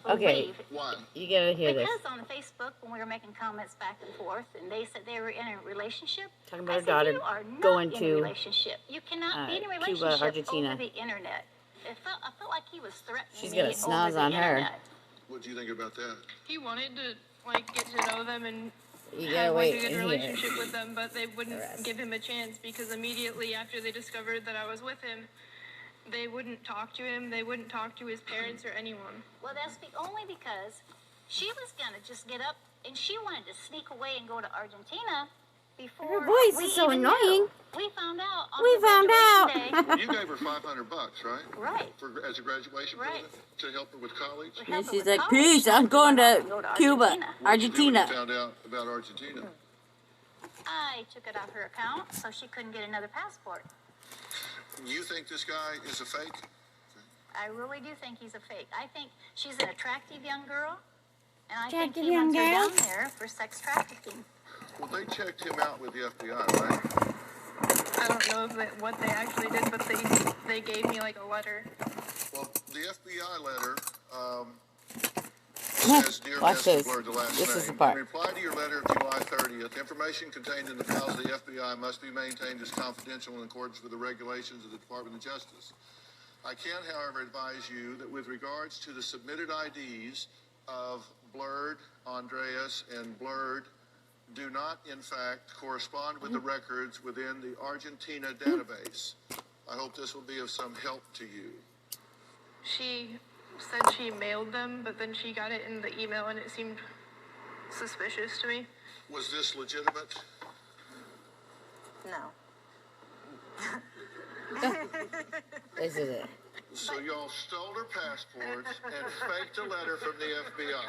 Okay, Why? you gotta hear this. Because on Facebook, when we were making comments back and forth, and they said they were in a relationship, Talking about I her daughter said, you are not going in a to relationship. You cannot be in a relationship Cuba, Argentina. over the internet. I felt like he was threatening She's me gonna snaz over on the her. internet. What do you think about that? He wanted to get to know them and You have gotta a wait good and relationship hear. with them, but they wouldn't give him a chance because immediately after they discovered that I was with him, they wouldn't talk to him. They wouldn't talk to his parents or anyone. Well, that's only because she was gonna just get up and she wanted to sneak away and go to Argentina before Her voice is so annoying. Knew. We found out on her graduation day. Well, you gave her $500, right? Right. As a graduation present to help her with college. And she's like, "Peace, I'm going to Cuba, Argentina." What did you do when you found out about Argentina? I took it off her account so she couldn't get another passport. You think this guy is a fake? I really do think he's a fake. I think she's an attractive young girl, and I Attractive think he young wants her girl? down there for sex trafficking. Well, they checked him out with the FBI, right? I don't know what they actually did, but they gave me like a letter. Well, the FBI letter says, "Dear Watch Miss," this. blurred the last This name. is the part. In reply to your letter of July 30th, information contained in the files of the FBI must be maintained as confidential in accordance with the regulations of the Department of Justice. I can, however, advise you that with regards to the submitted IDs of Blurred, Andreas, and Blurred, do not, in fact, correspond with the records within the Argentina database. I hope this will be of some help to you. She said she mailed them, but then she got it in the email and it seemed suspicious to me. Was this legitimate? No. This is it. So y'all stole her passports and faked a letter from the FBI.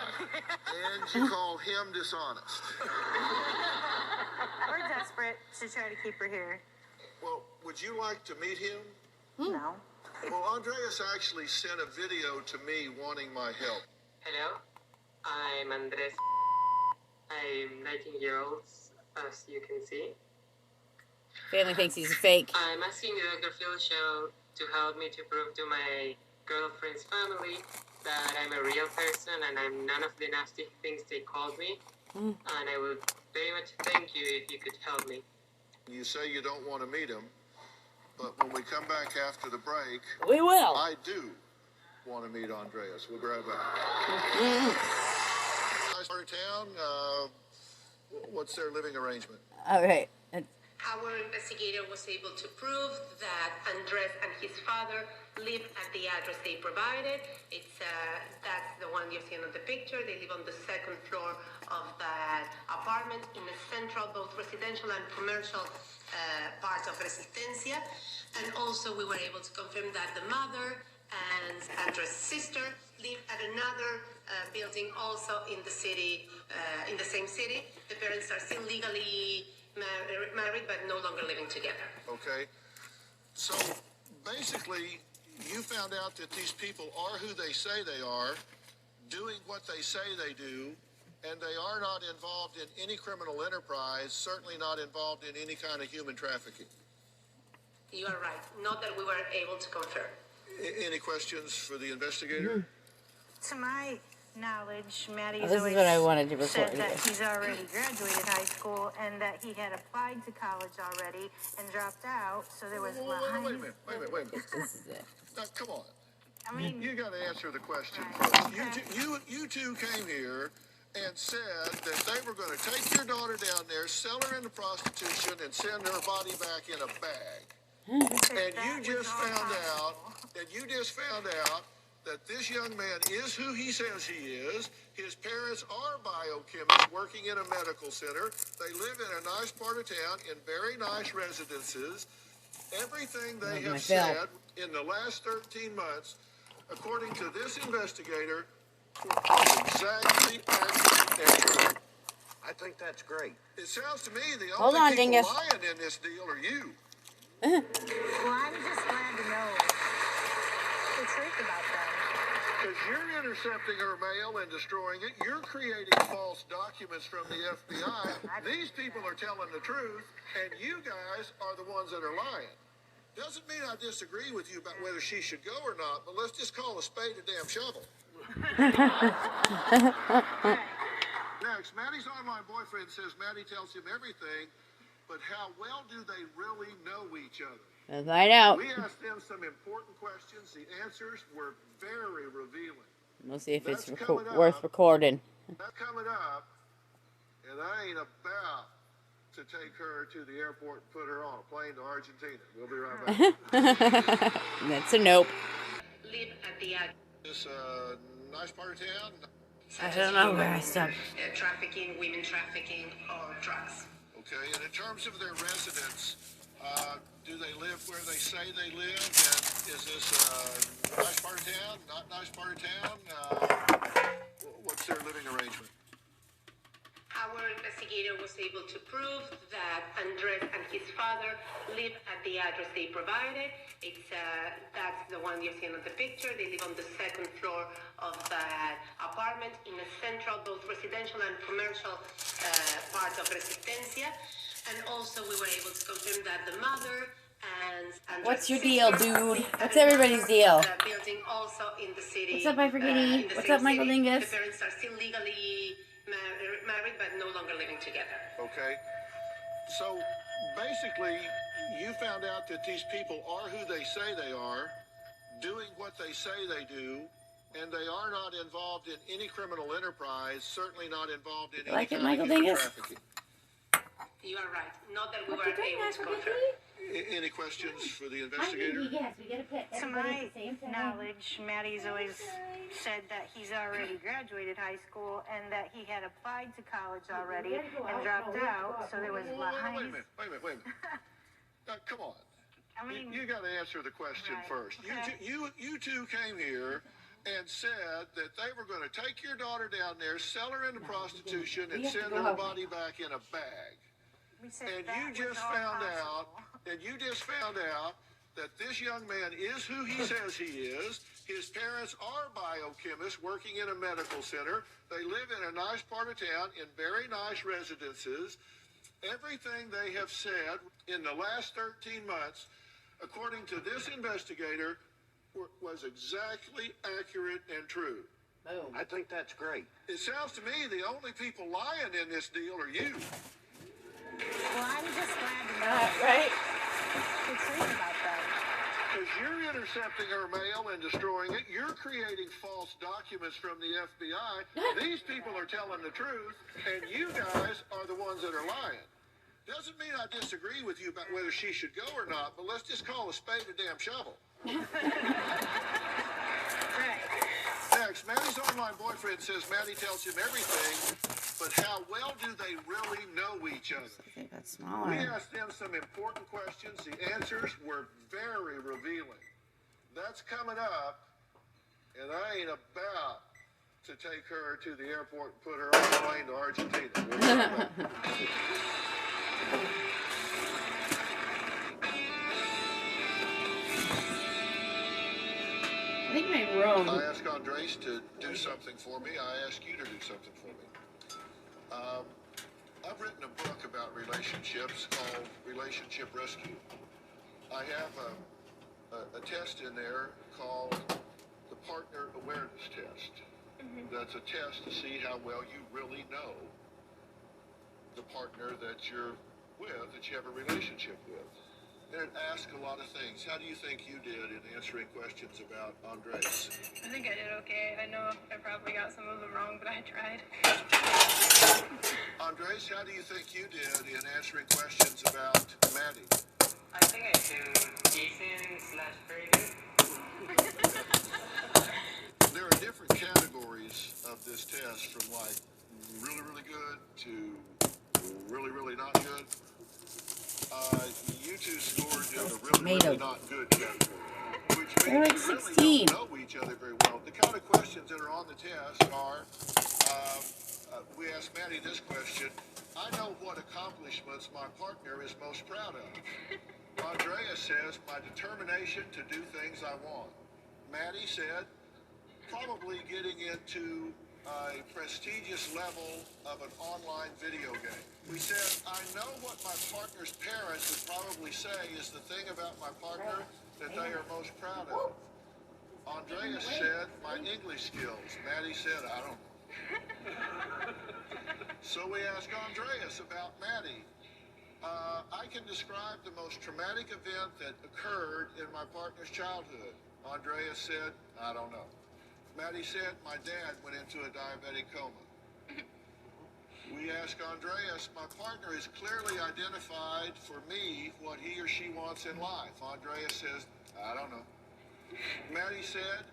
And you call him dishonest. We're desperate to try to keep her here. Well, would you like to meet him? No. Well, Andreas actually sent a video to me wanting my help. Hello, I'm Andres. I'm 19 years old, as you can see. Family thinks he's fake. I'm asking the Dr. Phil show to help me to prove to my girlfriend's family that I'm a real person and I'm none of the nasty things they called me. And I would very much thank you if you could help me. You say you don't want to meet him, but when we come back after the break, We will. I do want to meet Andreas. We'll be right back. Nice part of town. What's their living arrangement? All right. Our investigator was able to prove that Andres and his father live at the address they provided. That's the one you're seeing on the picture. They live on the second floor of that apartment in the central, both residential and commercial parts of Resistencia. And also we were able to confirm that the mother and Andres' sister live at another building also in the city, in the same city. The parents are still legally married but no longer living together. Okay. So basically, you found out that these people are who they say they are, doing what they say they do, and they are not involved in any criminal enterprise, certainly not involved in any kind of human trafficking. You are right. Not that we were able to confirm. Any questions for the investigator? To my knowledge, Maddie This is what I wanted to report said that here. he's already graduated high school and that he had applied to college already and dropped out, so there was Wait a minute. This is it. Now, come on. I mean, You got to answer the question Right. first. You two came here and said that they were going to take your daughter down there, sell her into prostitution, and send her body back in a bag. And you just found out that this young man is who he says he is. His parents are biochemists working in a medical center. They live in a nice part of town in very nice residences. Everything they have said in the last 13 months, according to this investigator, is exactly accurate and true. I think that's great. It sounds to me the Hold only on, people Dingus. lying in this deal are you. well, I'm just glad to know the truth about that. Because you're intercepting her mail and destroying it. You're creating false documents from the FBI. These people are telling the truth, and you guys are the ones that are lying. Doesn't mean I disagree with you about whether she should go or not, but let's just call a spade a damn shovel. Next, Maddie's online boyfriend says Maddie tells him everything, but how well do they really know each other? Let's find out. We asked them some important questions. The answers were very revealing. We'll see if it's That's coming worth up. recording. That's coming up, and I ain't about to take her to the airport and put her on a plane to Argentina. We'll be right back. That's a nope. Live at the address. This nice part of town. I don't know where I stopped. Trafficking, women trafficking, or drugs. Okay, and in terms of their residence, do they live where they say they live? And is this a nice part of town? Not nice part of town? What's their living arrangement? Our investigator was able to prove that Andres and his father live at the address they provided. It's that's the one you're seeing on the picture. They live on the second floor of that apartment in a central, both residential and commercial part of Resistencia. And also we were able to confirm that the mother and What's your deal, dude? What's everybody's deal? Building also in the city. What's up, Hyperkitty? What's up, Michael Dingus? The parents are still legally married, but no longer living together. Okay. So basically, you found out that these people are who they say they are, doing what they say they do, and they are not involved in any criminal enterprise, certainly not involved in any Like it, kind Michael of human Dingus? trafficking. You are right. Not that we What were you doing, able to confirm. Any questions for the investigator? Yes, we get a pet. To my knowledge, Maddie's always said that he's already graduated high school and that he had applied to college already and dropped out, so there was Wait a behind. minute. Come on. I mean, You got to answer the question Right. first. Okay. You two came here and said that they were going to take your daughter down there, sell her into prostitution, and send her body back in a bag. we said And that you was just all found possible. out that this young man is who he says he is. His parents are biochemists working in a medical center. They live in a nice part of town in very nice residences. Everything they have said in the last 13 months, according to this investigator, was exactly accurate and true. I think that's great. It sounds to me the only people lying in this deal are you. Well, I'm just glad to know Right? the truth about that. Because you're intercepting her mail and destroying it. You're creating false documents from the FBI. These people are telling the truth, and you guys are the ones that are lying. Doesn't mean I disagree with you about whether she should go or not, but let's just call a spade a damn shovel. Right. Next, Maddie's online boyfriend says Maddie tells him everything, but how well do they really know each other? I think that's We smaller. asked them some important questions. The answers were very revealing. That's coming up, and I ain't about to take her to the airport and put her on a plane to Argentina. We'll be right back. I think my room. I asked Andres to do something for me. I ask you to do something for me. I've written a book about relationships called Relationship Rescue. I have a test in there called the Partner Awareness Test. That's a test to see how well you really know the partner that you're with, that you have a relationship with. And it asks a lot of things. How do you think you did in answering questions about Andres? I think I did okay. I know I probably got some of them wrong, but I tried. Andres, how do you think you did in answering questions about Maddie? I think I do decent/very good. There are different categories of this test, from like really, really good to really, really not good. You two scored in the really, really not good category, which They're means like you 16. really don't know each other very well. The kind of questions that are on the test are, we asked Maddie this question: I know what accomplishments my partner is most proud of. Andrea says, my determination to do things I want. Maddie said, probably getting into a prestigious level of an online video game. We said, I know what my partner's parents would probably say is the thing about my partner that they are most proud of. Andreas said, my English skills. Maddie said, I don't know. So we asked Andreas about Maddie. I can describe the most traumatic event that occurred in my partner's childhood. Andreas said, I don't know. Maddie said, my dad went into a diabetic coma. We asked Andreas, my partner has clearly identified for me what he or she wants in life. Andreas says, I don't know. Maddie said,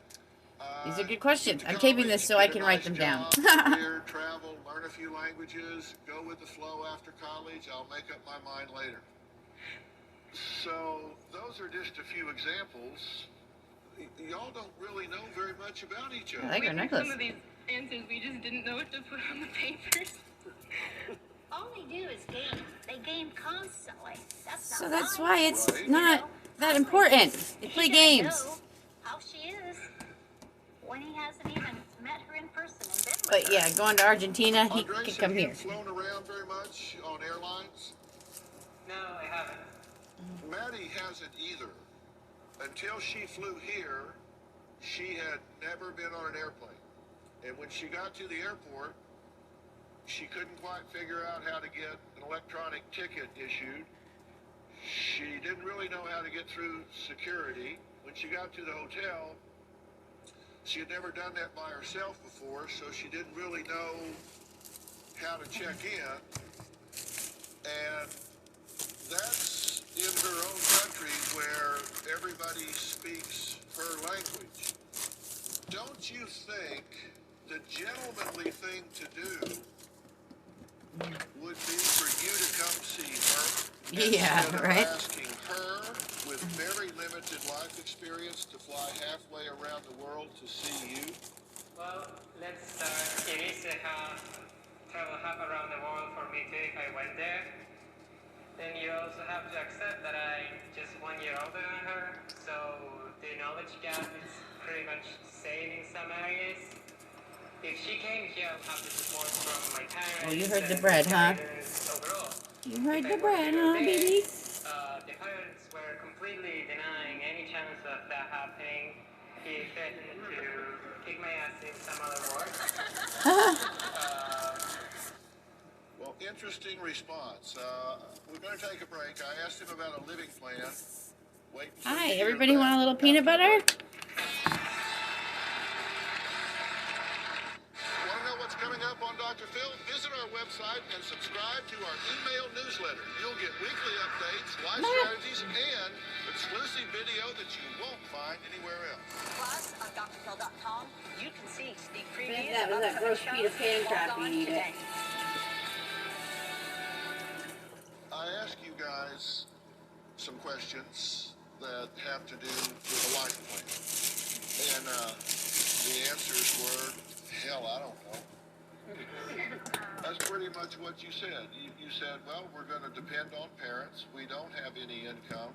These are good questions. I'm taping this so I can write them down. Career, travel, learn a few languages, go with the flow after college. I'll make up my mind later. So those are just a few examples. Y'all don't really know very much about each other. I like her necklace. Some of these answers, we just didn't know what to put on the papers. All they do is game. They game constantly. That's So not that's lying. why it's Right. not that important. They play He doesn't games. know how she is when he hasn't even met her in person and been with But her. yeah, going to Argentina, he Andres, could come have you here. flown around very much on airlines? No, I haven't. Maddie hasn't either. Until she flew here, she had never been on an airplane. And when she got to the airport, she couldn't quite figure out how to get an electronic ticket issued. She didn't really know how to get through security. When she got to the hotel, she had never done that by herself before, so she didn't really know how to check in. And that's in her own country where everybody speaks her language. Don't you think the gentlemanly thing to do would be for you to come see her? Yeah, instead of right? asking her with very limited life experience to fly halfway around the world to see you? Well, let's start. It is travel half around the world for me too if I went there. Then you also have to accept that I'm just 1 year older than her, so the knowledge gap is pretty much same in some areas. If she came here, I would have the support from my parents. Oh, you heard the and bread, huh? guidance overall. You heard If I the were bread, to go huh, there, baby? The parents were completely denying any chance of that happening. He threatened to kick my ass in some other words. Well, interesting response. We're going to take a break. I asked him about a living plan. Wait until Hi, you hear everybody back want a little after peanut the butter? break. Want to know what's coming up on Dr. Phil? Visit our website and subscribe to our email newsletter. You'll get weekly updates, life strategies, and exclusive video that you won't find anywhere else. Plus, on drphil.com, you can see sneak previews that was of that upcoming roast Peter shows Pan logged trap on you eat it. today. I asked you guys some questions that have to do with a life plan. And the answers were, hell, I don't know. That's pretty much what you said. You said, well, we're going to depend on parents. We don't have any income.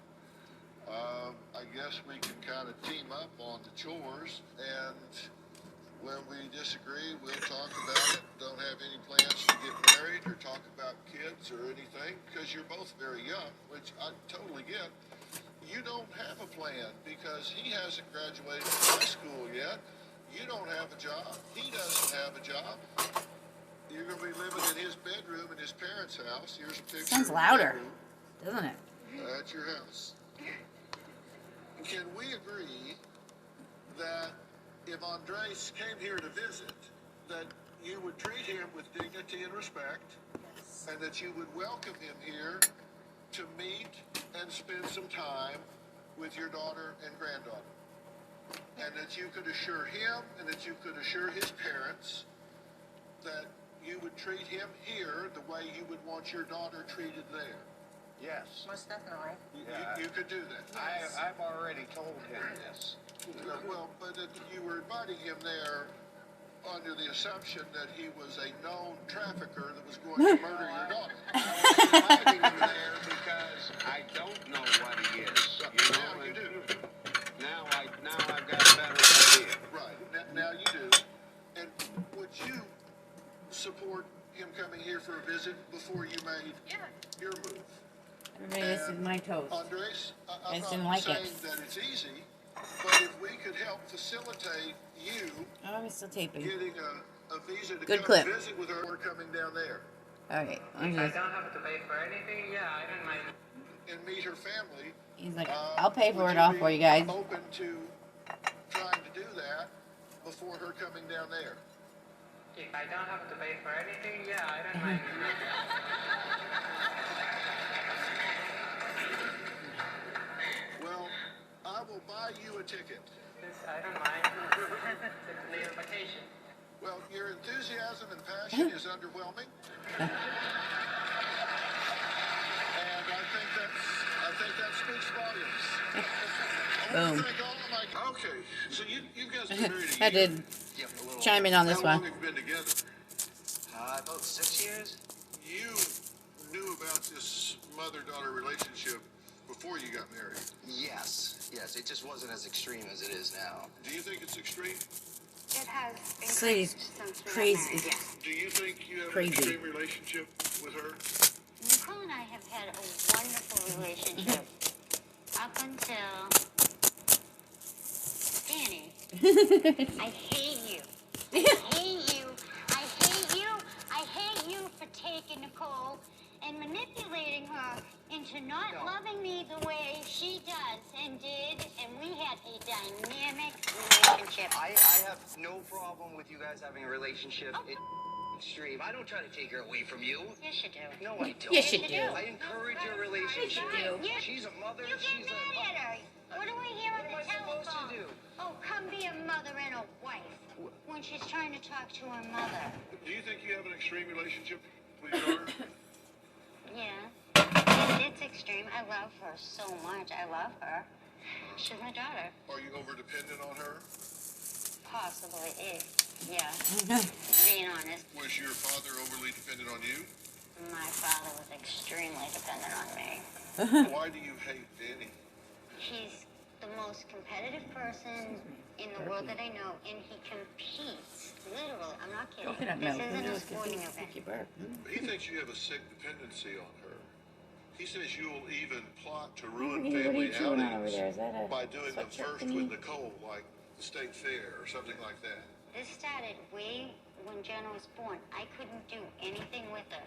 I guess we can kind of team up on the chores, and when we disagree, we'll talk about it. Don't have any plans to get married or talk about kids or anything, because you're both very young, which I totally get. You don't have a plan because he hasn't graduated from high school yet. You don't have a job. He doesn't have a job. You're going to be living in his bedroom in his parents' house. Here's a picture. Sounds of the louder, bedroom. doesn't it? That's your house. Can we agree that if Andres came here to visit, that you would treat him with dignity and respect, and that you would welcome him here to meet and spend some time with your daughter and granddaughter? And that you could assure him and that you could assure his parents that you would treat him here the way you would want your daughter treated there? Yes. Most definitely. You could do that. I've already told him this. Well, but if you were inviting him there under the assumption that he was a known trafficker that was going to murder your daughter. I was inviting him there because I don't know what he is. You know, Now you do. Now I've got a better idea. Right. Now you do. And would would you support him coming here for a visit before you made your move? Everybody, this is my toast. Andres, I I'm just didn't not like saying it. that it's easy, but if we could help facilitate you Oh, I'm still taping. getting a visa to Good come clip. visit with her, we're coming down there. Alright, I'm If I just... don't have to pay for anything, yeah, I don't mind. And meet her family. He's like, I'll pay for Would it all for you guys. Open to trying to do that before her coming down there. If I don't have to pay for anything, yeah, I don't mind. Well, I will buy you a ticket. I don't mind. It's a little vacation. Well, your enthusiasm and passion is underwhelming. And I think that speaks volumes. Boom. Okay, so you guys have been married a year. I did chime in on this How one. long have you been together? About 6 years. You knew about this mother-daughter relationship before you got married. Yes, it just wasn't as extreme as it is now. Do you think it's extreme? It has Slady's increased since we got crazy. married, yes. Do you think you have Crazy. an extreme relationship with her? Nicole and I have had a wonderful relationship up until Danny. I hate you. I hate you. I hate you. I hate you for taking Nicole and manipulating her into not loving me the way she does and did, and we had a dynamic relationship. I have no problem with you guys having a relationship. It's extreme. I don't try to take her away from you. Yes, you do. No, I don't. Yes, you do. I encourage your relationship. She's a mother. You get She's mad at her. What do we hear on What am the I supposed to telephone? do? Oh, come be a mother and a wife when she's trying to talk to her mother. Do you think you have an extreme relationship with your daughter? Yeah. It's extreme. I love her so much. I love her. She's my daughter. Are you over-dependent on her? Possibly is. Yeah. Being honest, Was your father overly dependent on you? my father was extremely dependent on me. Why do you hate Danny? He's the most competitive person in the world that I know, and he competes. Literally, I'm not kidding. Coconut This milk. isn't Who a knows? sporting Could event. be burp. He thinks you have a sick dependency on her. He says you'll even plot to ruin What are family you chewing on over outings there? Is that a by doing them sweatshirt first thingy? with Nicole, like the state fair or something like that. This started way when Jenna was born. I couldn't do anything with her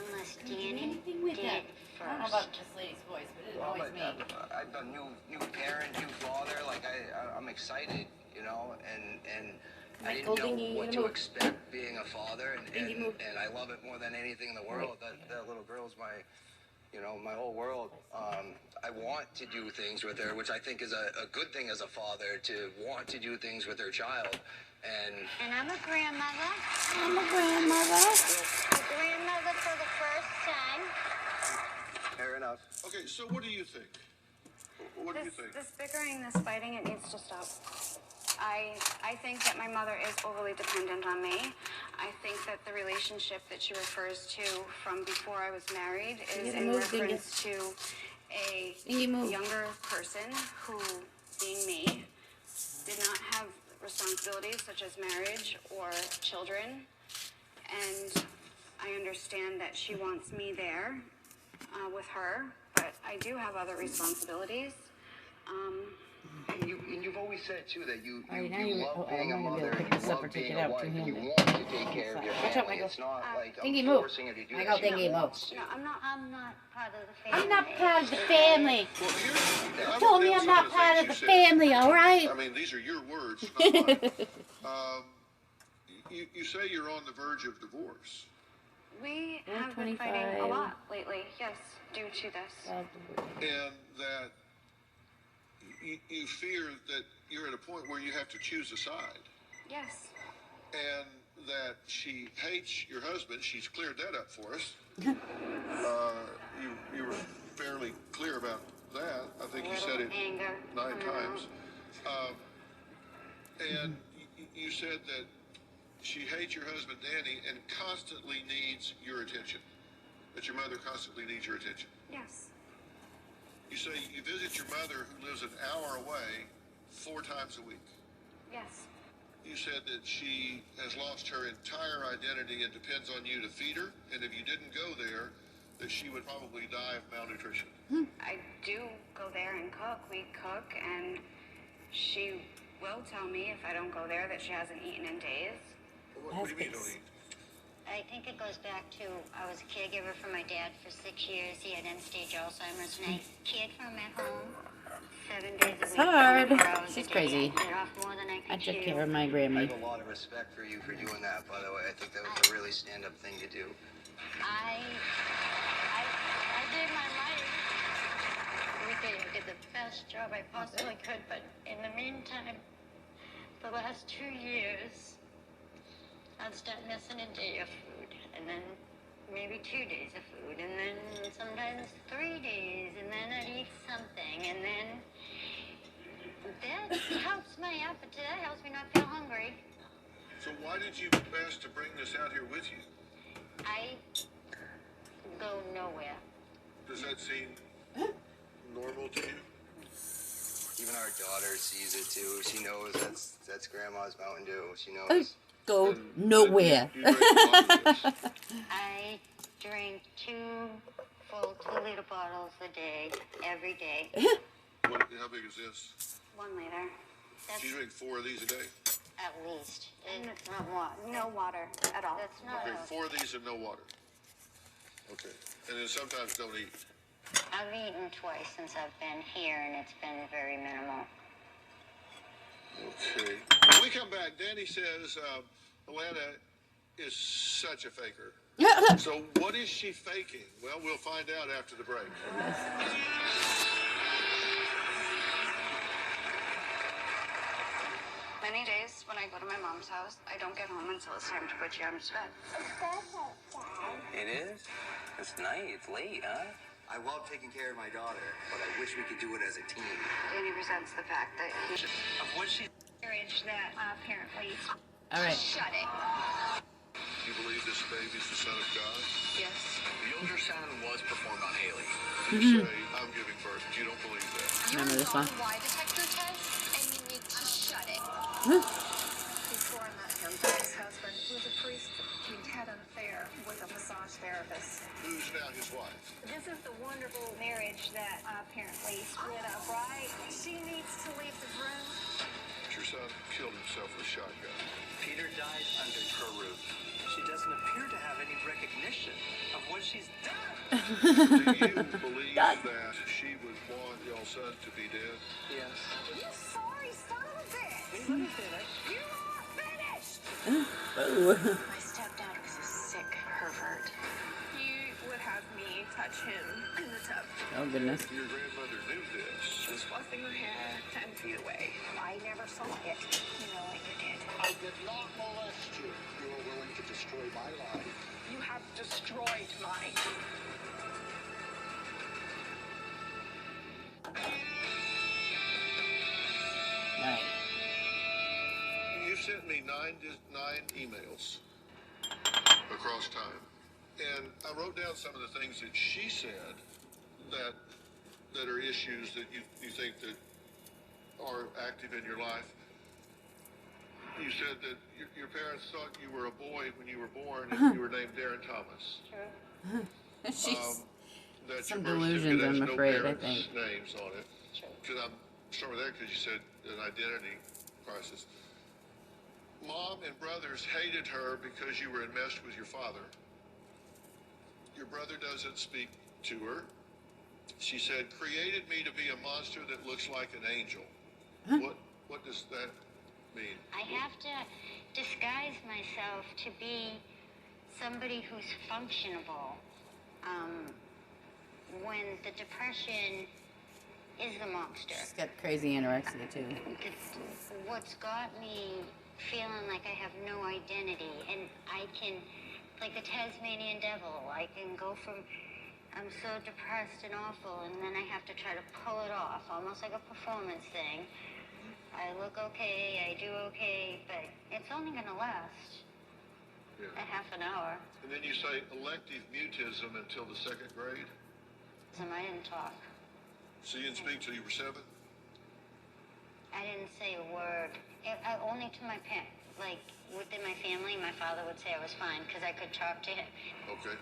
unless Danny did it I don't know first. about this lady's voice, but it's always me. I'm a new parent, new father. Like I'm excited, you know, and I didn't know what to expect being a father, and I love it more than anything in the world. That little girl's my whole world. I want to do things with her, which I think is a good thing as a father, to want to do things with her child. And I'm a grandmother. I'm a grandmother. A grandmother for the first time. Fair enough. Okay, so what do you think? What do you think? This bickering, this fighting, it needs to stop. I think that my mother is overly dependent on me. I think that the relationship that she refers to from before I was married is in reference to a younger person who, being me, did not have responsibilities such as marriage or children. And I understand that she wants me there with her, but I do have other responsibilities. And you've always said too that you love I'm being a not gonna be mother, able to and pick you this up or love take being it a out wife, and you two-handed. want to take care of your Watch out, family. Michael. It's not like Dingy, I'm move. forcing her to do Michael, that. She Dingy, move. wants to. No, I'm not. I'm not part of the family. I'm not part of the family. Well, You told me I'm not part of the family, all right? I mean, these are your words, not mine. You say you're on the verge of divorce. We have been fighting a lot lately, yes, due to this. And that you fear that you're at a point where you have to choose a side. Yes. And that she hates your husband. She's cleared that up for us. You were fairly clear about that. I think you said it 9 times. And you said that she hates your husband, Danny, and constantly needs your attention. That your mother constantly needs your attention. Yes. You say you visit your mother, who lives an hour away, 4 times a week. Yes. You said that she has lost her entire identity and depends on you to feed her, and if you didn't go there, that she would probably die of malnutrition. I do go there and cook. We cook, and she will tell me if I don't go there that she hasn't eaten in days. What do you mean don't eat? I think it goes back to I was a caregiver for my dad for 6 years. He had end-stage Alzheimer's, and I cared for him at home 7 days a week. It's hard. 24 hours a She's day. crazy. I bit off more than I I could took chew. care of my I Grammy. have a lot of respect for you for doing that, by the way. I think that was a really stand-up thing to do. I did my life. I did the best job I possibly could, but in the meantime, the last 2 years, I'd start missing a day of food, and then maybe 2 days of food, and then sometimes 3 days, and then I'd eat something, and then that helps my appetite, that helps me not feel hungry. So why did you ask to bring this out here with you? I go nowhere. Does that seem normal to you? Even our daughter sees it too. She knows that's Grandma's Mountain Dew. She knows. Go nowhere. You drink a lot of this. I drink 2 full 2-liter bottles a day, every day. How big is this? 1 liter. That's Do you drink 4 of these a day? at least. And It's not what? no water at all. That's not. Okay, 4 of these and no water. Okay. And then sometimes don't eat. I've eaten twice since I've been here, and it's been very minimal. Okay. When we come back, Danny says Alana is such a faker. So what is she faking? Well, we'll find out after the break. Many days when I go to my mom's house, I don't get home until it's time to put you to bed. It is? It's night. It's late, huh? I love taking care of my daughter, but I wish we could do it as a team. Danny resents the fact that he Of what she... Marriage that apparently. All right. Shut it. You believe this baby's the son of God? Yes. The ultrasound was performed on Haley. You say, I'm giving birth. You don't believe that. Remember this one? Lie detector test, and you need to shut it. Before I met him, his husband, who was a priest, he had an affair with a massage therapist. Who's now his wife? This is the wonderful marriage that apparently split up, right? She needs to leave the room. Your son killed himself with a shotgun. Peter died under her roof. She doesn't appear to have any recognition of what she's done. Do you believe that she would want your son to be dead? Yes. You sorry son of a bitch! Let me finish. You are finished! Oh. My stepdad was a sick pervert. He would have me touch him in the tub. Oh, goodness. Your grandmother knew this. She was fluffing her hair 10 feet away. I never saw it. You know what you did. I did not molest you. You were willing to destroy my life. You have destroyed mine. All right. You sent me nine emails across time. And I wrote down some of the things that she said that are issues that you think that are active in your life. You said that your parents thought you were a boy when you were born and you were named Darren Thomas. She's That some your birth delusions, certificate has I'm no afraid, I parents' think. names on it. Because I'm starting with that because you said an identity crisis. Mom and brothers hated her because you were enmeshed with your father. Your brother doesn't speak to her. She said, created me to be a monster that looks like an angel. What does that mean? I have to disguise myself to be somebody who's functionable. When the depression is the monster. She's got crazy anorexia, too. What's got me feeling like I have no identity, and I can, like the Tasmanian devil, I can go from, I'm so depressed and awful, and then I have to try to pull it off, almost like a performance thing. I look okay, I do okay, but it's only going to last a half an hour. And then you say elective mutism until the 2nd grade? I didn't talk. So you didn't speak till you were 7? I didn't say a word. Only to my parents. Like, within my family, my father would say I was fine because I could talk to him. Okay.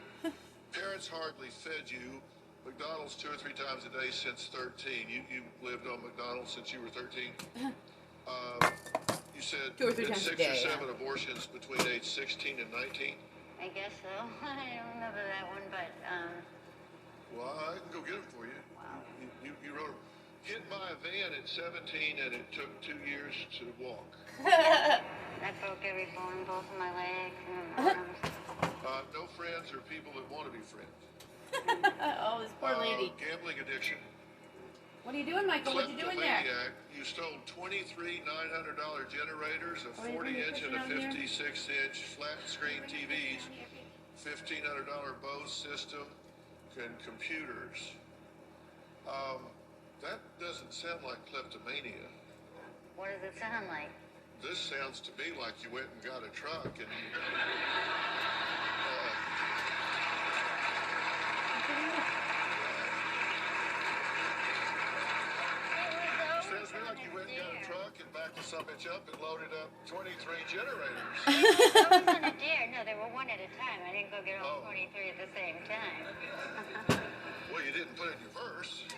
Parents hardly fed you McDonald's 2 or 3 times a day since 13. You lived on McDonald's since you were 13? You said 2 or 3 times 6 a day, or 7 abortions between age 16 and 19? I guess so. I don't remember that one, but, Well, I can go get them for you. wow. You wrote, hit my van at 17 and it took 2 years to walk. I broke every bone, both of my legs and my arms. No friends or people that want to be friends. Oh, this poor lady. Gambling addiction. What are you doing, Michael? What are you doing there? Kleptomaniac. You stole 23 $900 generators, a 40-inch and a 56-inch flat-screen TVs, $1,500 Bose system, and computers. That doesn't sound like kleptomania. What does it sound like? This sounds to me like you went and got a truck and sounds to me like you went and got a truck and backed the subbitch up and loaded up 23 generators. I wasn't a dare. No, they were one at a time. I didn't go get all 23 at the same time. Well, you didn't put it in your verse.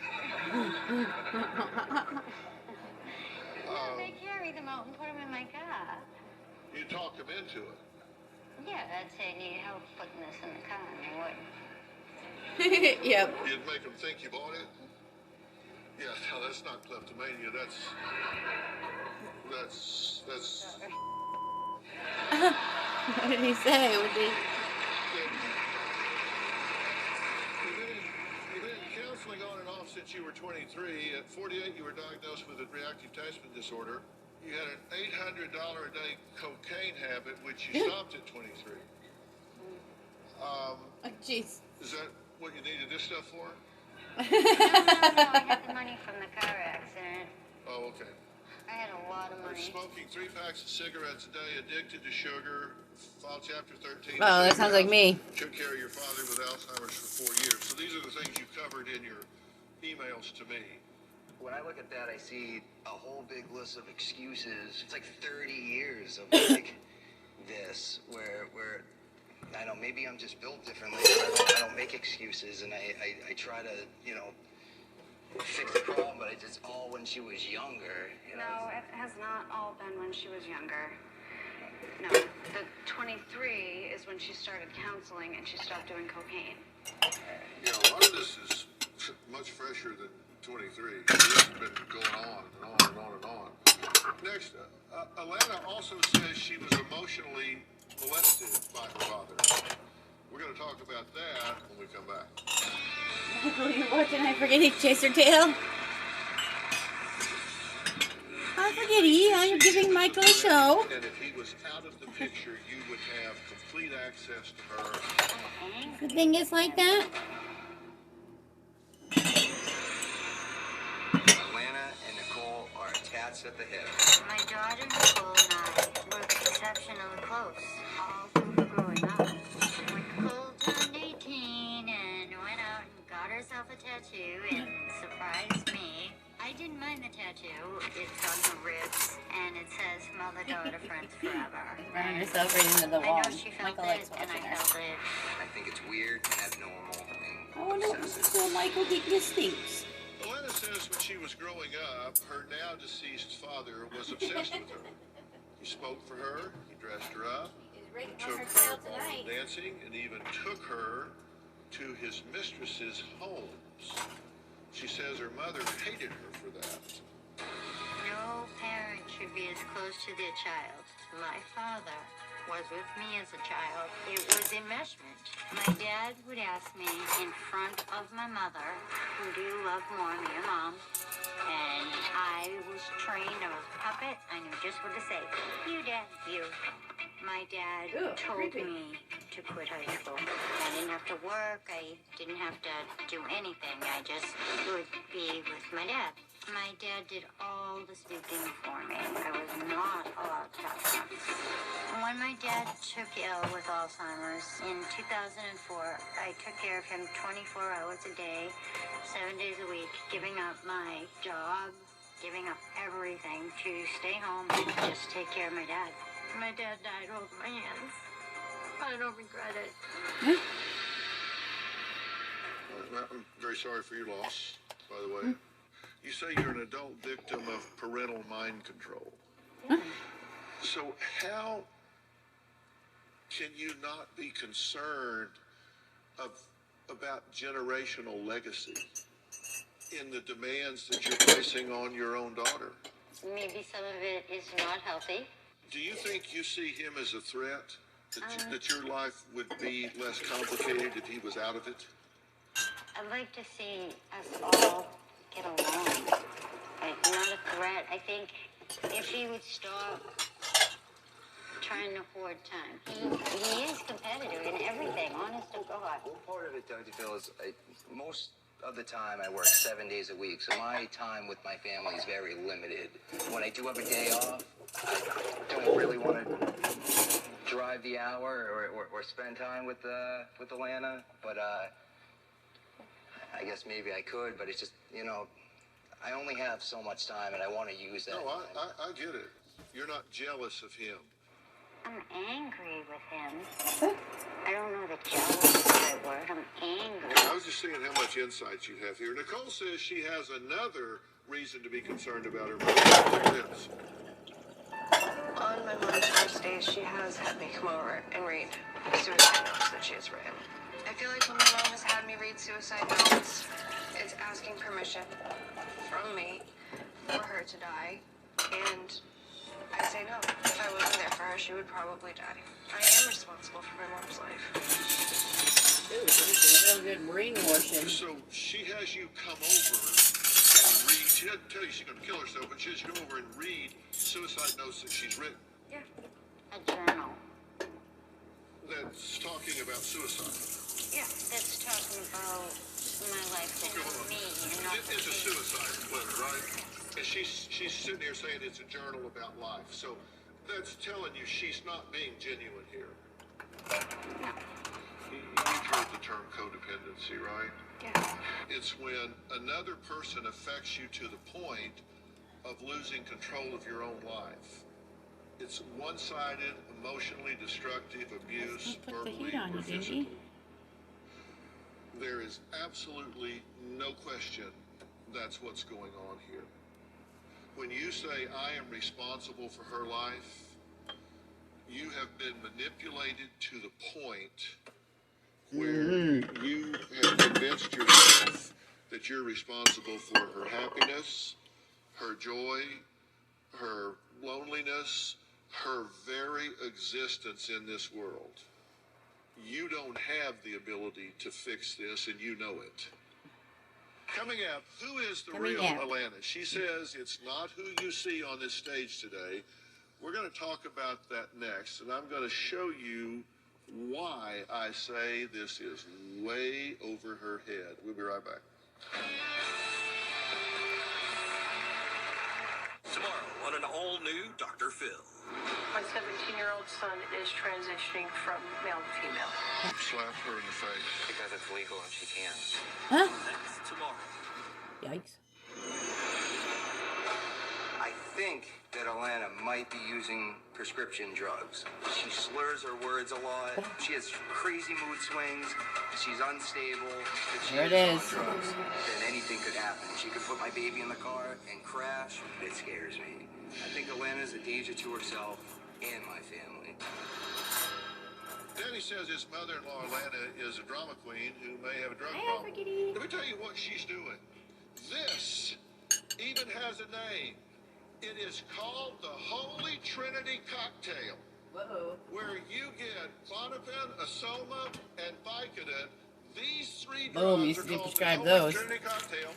They carry them out and put them in my car. You talked them into it. Yeah, I'd say I need help putting this in the car, and they wouldn't. Yep. You'd make them think you bought it. Yeah, no, that's not kleptomania. That's. What did he say? Would he? You've been in counseling on and off since you were 23. At 48, you were diagnosed with a reactive attachment disorder. You had an $800 a day cocaine habit, which you stopped at 23. Oh, jeez. Is that what you needed this stuff for? No, I had the money from the car accident. Oh, okay. I had a lot of money. Smoking 3 packs of cigarettes a day, addicted to sugar, filed Chapter 13. Oh, that sounds like me. Took care of your father with Alzheimer's for 4 years. So these are the things you covered in your emails to me. When I look at that, I see a whole big list of excuses. It's like 30 years of like this, where I know maybe I'm just built differently. I don't make excuses, and I try to, you know, fix the problem, but it's all when she was younger. You know? No, it has not all been when she was younger. No, the 23 is when she started counseling and she stopped doing cocaine. Yeah, a lot of this is much fresher than 23. This has been going on and on and on and on. Next, Alana also says she was emotionally molested by her father. We're going to talk about that when we come back. Michael, you're watching I Forget It, Chaser Tail. I forget he. I'm giving Michael a show. And if he was out of the picture, you would have complete access to her. The thing is like that. Alana and Nicole are attached at the hip. My daughter Nicole and I were exceptionally close all through her growing up. When Nicole turned 18 and went out and got herself a tattoo and surprised me, I didn't mind the tattoo. It's on her ribs and it says mother daughter friends forever. Running herself right into the wall. I know she felt Michael it likes and I watching her. felt it. I think it's weird and abnormal and I wonder if still Michael getting his stinks. Alana says when she was growing up, her now deceased father was obsessed with her. He smoked for her, he dressed her up, took her ball dancing, and even took her to his mistress's homes. She says her mother hated her for that. No parent should be as close to their child. My father was with me as a child. It was enmeshment. My dad would ask me in front of my mother, who do you love more, me or mom? And I was trained, I was a puppet. I knew just what to say. You, Dad, you. My dad told me to quit high school. I didn't have to work. I didn't have to do anything. I just would be with my dad. My dad did all the speaking for me. I was not allowed to have friends. When my dad took ill with Alzheimer's in 2004, I took care of him 24 hours a day, 7 days a week, giving up my job, giving up everything to stay home and just take care of my dad. My dad died holding my hands. I don't regret it. I'm very sorry for your loss, by the way. You say you're an adult victim of parental mind control. So how can you not be concerned about generational legacy in the demands that you're placing on your own daughter? Maybe some of it is not healthy. Do you think you see him as a threat? That your life would be less complicated if he was out of it? I'd like to see us all get along. Like, not a threat. I think if he would stop trying to hoard time. He is competitive in everything, honest to God. Well, part of it, Dr. Phil, is most of the time I work 7 days a week, so my time with my family is very limited. When I do have a day off, I don't really want to drive the hour or spend time with Alana, but I guess maybe I could, but it's just, you know, I only have so much time and I want to use that. No, I get it. You're not jealous of him. I'm angry with him. I don't know that jealous is the right word. I'm angry. I was just seeing how much insight you have here. Nicole says she has another reason to be concerned about her mother. On my mom's first days, she has had me come over and read suicide notes that she has written. I feel like when my mom has had me read suicide notes, it's asking permission from me for her to die, and I say no. If I wasn't there for her, she would probably die. I am responsible for my mom's life. Ooh, this is real good brainwashing. So she has you come over and read. She doesn't tell you she's going to kill herself, but she has you come over and read suicide notes that she's written. Yeah. A journal. That's talking about suicide. Yeah. That's talking about my life and me. And not It's a suicide letter, right? And she's sitting here saying it's a journal about life. So that's telling you she's not being genuine here. No. You've heard the term codependency, right? Yeah. It's when another person affects you to the point of losing control of your own life. It's one-sided, emotionally destructive abuse, verbally or physically. There is absolutely no question that's what's going on here. When you say, I am responsible for her life, you have been manipulated to the point where you have convinced yourself that you're responsible for her happiness, her joy, her loneliness, her very existence in this world. You don't have the ability to fix this, and you know it. Coming up, who is the real Alana? She says it's not who you see on this stage today. We're going to talk about that next, and I'm going to show you why I say this is way over her head. We'll be right back. Tomorrow on an all-new Dr. Phil. My 17-year-old son is transitioning from male to female. Slap her in the face. Because it's legal and she can. Huh? Next tomorrow. Yikes. I think that Alana might be using prescription drugs. She slurs her words a lot. She has crazy mood swings. She's unstable. If she There it is is. on drugs, then anything could happen. She could put my baby in the car and crash. It scares me. I think Alana's a danger to herself and my family. Danny says his mother-in-law, Alana, is a drama queen who may have a drug problem. Let me tell you what she's doing. This even has a name. It is called the Holy Trinity Cocktail. Whoa. Where you get Klonopin, Asoma, and Vicodin. These three Boom, you drugs are should do called the prescribe Holy those. Trinity Cocktail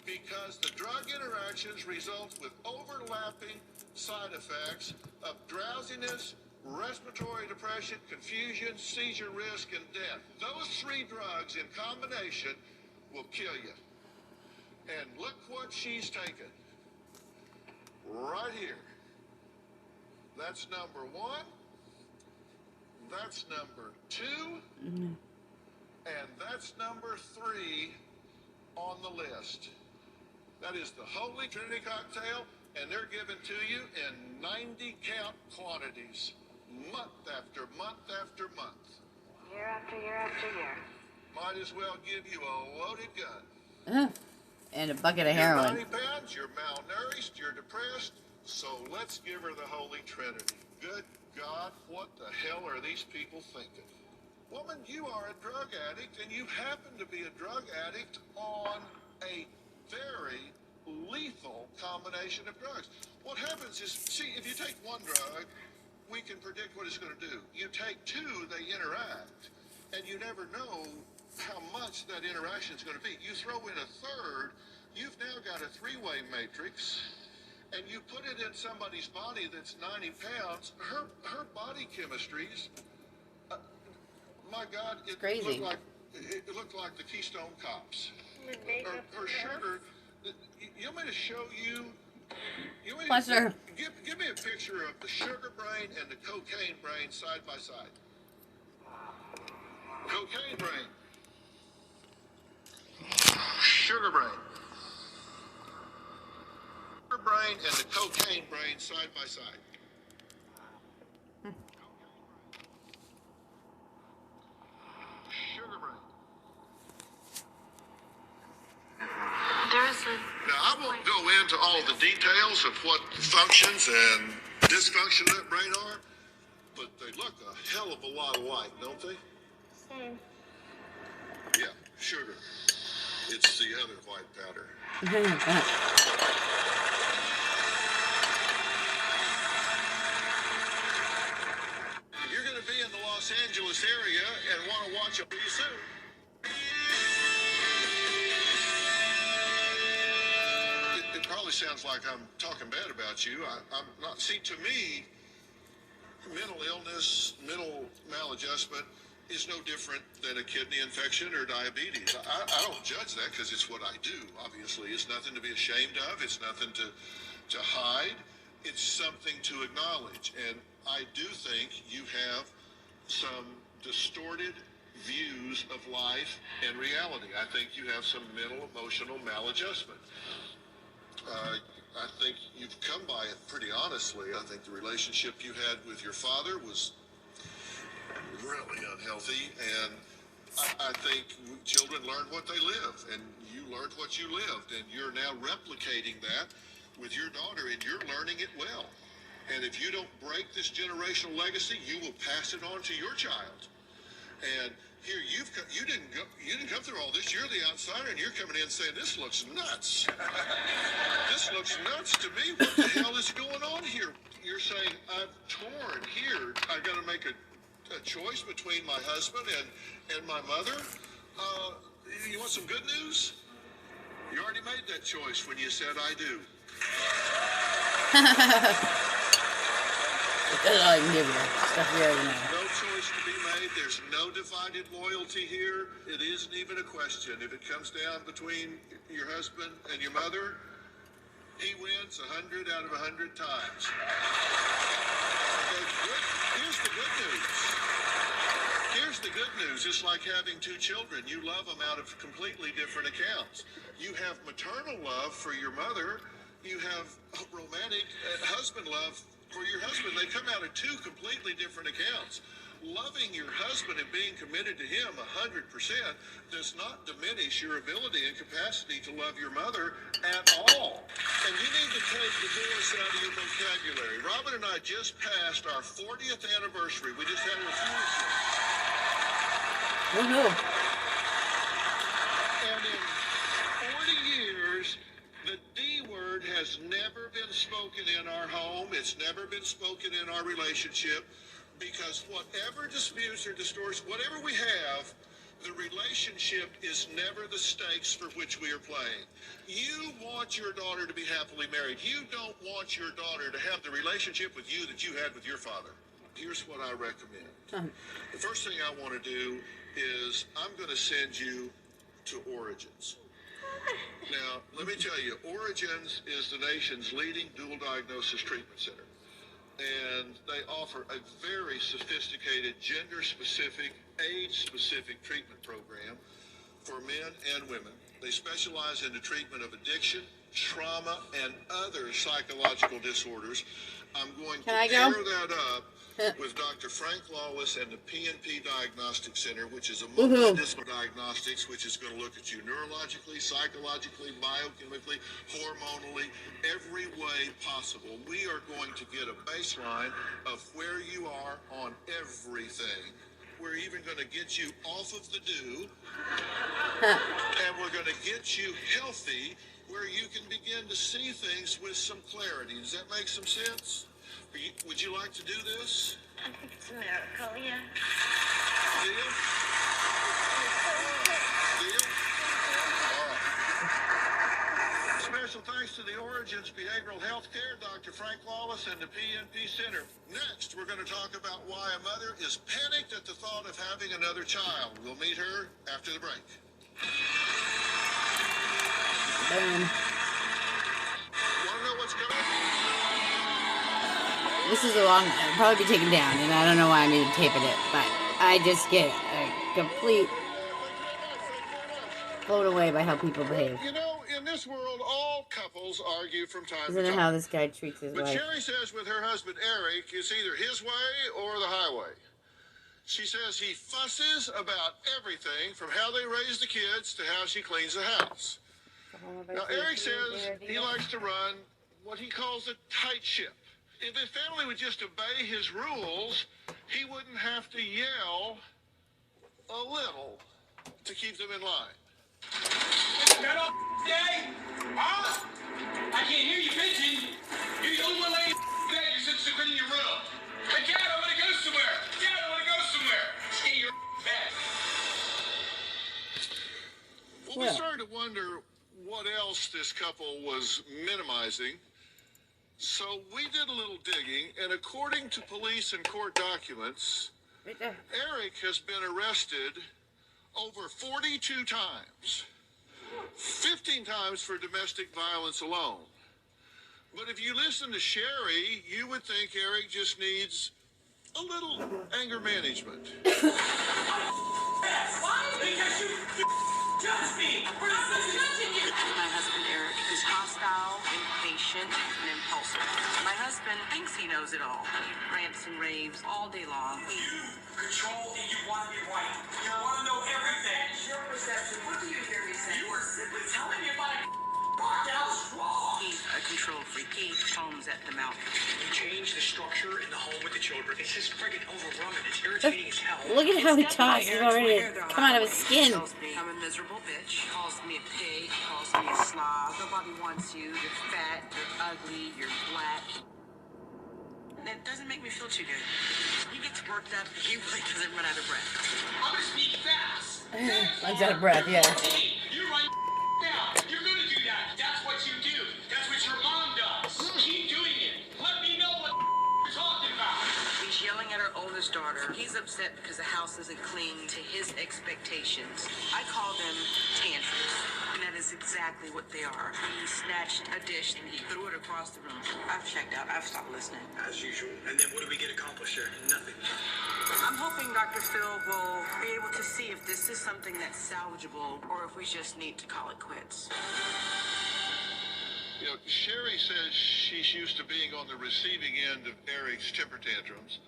because the drug interactions result with overlapping side effects of drowsiness, respiratory depression, confusion, seizure risk, and death. Those three drugs in combination will kill you. And look what she's taken. Right here. That's number 1. That's number 2. And that's number 3 on the list. That is the Holy Trinity cocktail, and they're given to you in 90-count quantities, month after month after month. Year after year after year. Might as well give you a loaded gun. And a bucket of You're heroin. 90 pounds, you're malnourished, you're depressed, so let's give her the Holy Trinity. Good God, what the hell are these people thinking? Woman, you are a drug addict, and you happen to be a drug addict on a very lethal combination of drugs. What happens is, see, if you take one drug, we can predict what it's going to do. You take two, they interact, and you never know how much that interaction is going to be. You throw in a third, you've now got a three-way matrix, and you put it in somebody's body that's 90 pounds, her body chemistries, my God, it looked like the Keystone Cops. Her sugar, you want me to show you? Pleasure. Give me a picture of the sugar brain and the cocaine brain side by side. Cocaine brain. Sugar brain. Sugar brain and the cocaine brain side by side. Sugar brain. Now, I won't go into all the details of what functions and dysfunction that brain are, but they look a hell of a lot alike, don't they? Same. Yeah, sugar. It's the other white powder. You're going to be in the Los Angeles area and want to watch it pretty soon. It probably sounds like I'm talking bad about you. I'm not. See, to me, mental illness, mental maladjustment is no different than a kidney infection or diabetes. I don't judge that because it's what I do, obviously. It's nothing to be ashamed of. It's nothing to hide. It's something to acknowledge. And I do think you have some distorted views of life and reality. I think you have some mental, emotional maladjustment. I think you've come by it pretty honestly. I think the relationship you had with your father was really unhealthy, and I think children learn what they live, and you learned what you lived, and you're now replicating that with your daughter, and you're learning it well. And if you don't break this generational legacy, you will pass it on to your child. And here you didn't come through all this. You're the outsider, and you're coming in saying this looks nuts. This looks nuts to me. What the hell is going on here? You're saying I'm torn here. I've got to make a choice between my husband and my mother. You want some good news? You already made that choice when you said I do. That's all I can give you. Stuff you already know. No choice to be made. There's no divided loyalty here. It isn't even a question. If it comes down between your husband and your mother, he wins 100 out of 100 times. Okay, here's the good news. Here's the good news. It's like having two children. You love them out of completely different accounts. You have maternal love for your mother. You have romantic husband love for your husband. They come out of two completely different accounts. Loving your husband and being committed to him 100% does not diminish your ability and capacity to love your mother at all. And you need to take divorce out of your vocabulary. Robin and I just passed our 40th anniversary. We just had a refusal. Woohoo. And in 40 years, the D word has never been spoken in our home. It's never been spoken in our relationship, because whatever disputes or distortions, whatever we have, the relationship is never the stakes for which we are playing. You want your daughter to be happily married. You don't want your daughter to have the relationship with you that you had with your father. Here's what I recommend. The first thing I want to do is I'm going to send you to Origins. Now, let me tell you, Origins is the nation's leading dual diagnosis treatment center. And they offer a very sophisticated, gender-specific, age-specific treatment program for men and women. They specialize in the treatment of addiction, trauma, and other psychological disorders. I'm going to Can I pair go? that up with Dr. Frank Lawless and the PNP Diagnostic Center, which is a Woohoo. multidisciplinary diagnostics, which is going to look at you neurologically, psychologically, biochemically, hormonally, every way possible. We are going to get a baseline of where you are on everything. We're even going to get you off of the do, and we're going to get you healthy where you can begin to see things with some clarity. Does that make some sense? Would you like to do this? I think it's a miracle, yeah. Deal? Deal? All right. Special thanks to the Origins Behavioral Health Care, Dr. Frank Lawless, and the PNP Center. Next, we're going to talk about why a mother is panicked at the thought of having another child. We'll meet her after the break. Boom. Want to know what's going on? This is a long, it'll probably be taken down, and I don't know why I'm even taping it, but I just get a complete blown away by how people behave. You know, in this world, all couples argue from time Isn't to it time. how this guy treats his But wife? Sherry says with her husband Eric, it's either his way or the highway. She says he fusses about everything from how they raise the kids to how she cleans the house. Now, Eric says he likes to run what he calls a tight ship. If his family would just obey his rules, he wouldn't have to yell a little to keep them in line. Got all day? Huh? I can't hear you bitching. You're the only one laying bed. You're sitting in your room. Hey, Dad, I want to go somewhere. Dad, I want to go somewhere. Stay in your bed. Well, we started to wonder what else this couple was minimizing. So we did a little digging, and according to police and court documents, Eric has been arrested over 42 times. 15 times for domestic violence alone. But if you listen to Sherry, you would think Eric just needs a little anger management. Why? Because you judge me. We're not judging you. My husband Eric is hostile, impatient, and impulsive. My husband thinks he knows it all. He rants and raves all day long. You control and you want to be right. You want to know everything. Your perception. What do you hear me say? You are simply telling me about a down straw. He's a control freak. He foams at the mouth. You change the structure in the home with the children. It's just friggin' overwhelming. It's irritating as hell. Look at how he talks. He's already come out of his skin. I'm a miserable bitch. Calls me a pig. Calls me a slob. Nobody wants you. You're fat. You're ugly. You're black. That doesn't make me feel too good. He gets worked up. He really doesn't run out of breath. I'm gonna speak fast. Runs out of breath, yeah. You're right now. You're gonna do that. That's what you do. That's what your mom does. Keep doing it. Let me know what you're talking about. He's yelling at our oldest daughter. He's upset because the house isn't clean to his expectations. I call them tantrums. And that is exactly what they are. He snatched a dish and he threw it across the room. I've checked out. I've stopped listening. As usual. And then what do we get accomplished here? Nothing. I'm hoping Dr. Phil will be able to see if this is something that's salvageable or if we just need to call it quits. You know, Sherry says she's used to being on the receiving end of Eric's temper tantrums.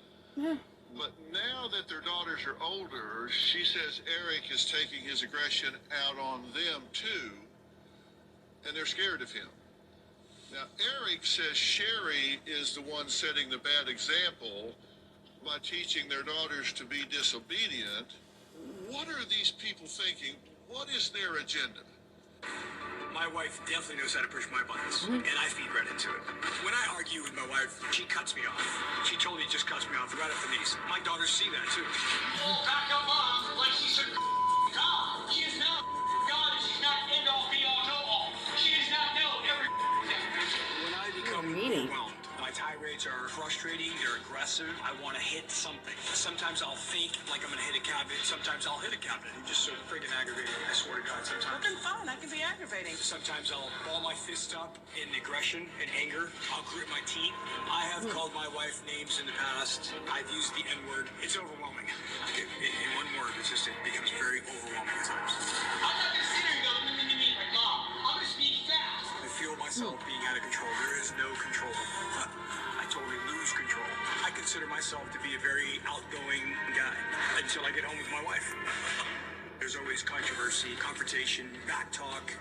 But now that their daughters are older, she says Eric is taking his aggression out on them too, and they're scared of him. Now, Eric says Sherry is the one setting the bad example by teaching their daughters to be disobedient. What are these people thinking? What is their agenda? My wife definitely knows how to push my buttons, and I feed right into it. When I argue with my wife, she cuts me off. She totally just cuts me off right at the knees. My daughters see that too. Back up mom, like she's a God. She is not God, and she's not end all, be all, know all. She does not know everything. When I become overwhelmed, my tirades are frustrating, they're aggressive. I want to hit something. Sometimes I'll think like I'm going to hit a cabinet. Sometimes I'll hit a cabinet. I'm just so friggin' aggravating. I swear to God, sometimes. Well, then fine. That can be aggravating. Sometimes I'll ball my fist up in aggression and anger. I'll grit my teeth. I have called my wife names in the past. I've used the N-word. It's overwhelming. In one word, it becomes very overwhelming at times. I'm not going to sit here and go, like, Mom, I'm going to speak fast. I feel my myself being out of control. There is no control. I totally lose control. I consider myself to be a very outgoing guy until I get home with my wife. There's always controversy, confrontation, back talk.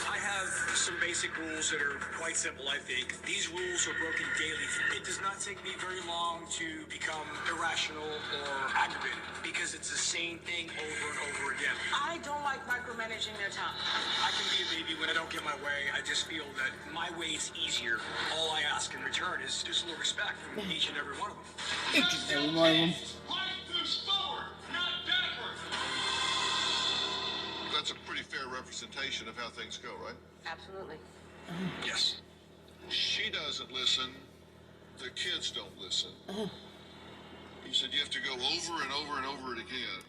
I have some basic rules that are quite simple, I think. These rules are broken daily. It does not take me very long to become irrational or aggravated because it's the same thing over and over again. I don't like micromanaging their time. I can be a baby when I don't get my way. I just feel that my way is easier. All I ask in return is just a little respect from each and every one of them. Each and every one of them. Life moves forward, not backward. That's a pretty fair representation of how things go, right? Absolutely. Yes. She doesn't listen. The kids don't listen. You said you have to go over and over and over it again.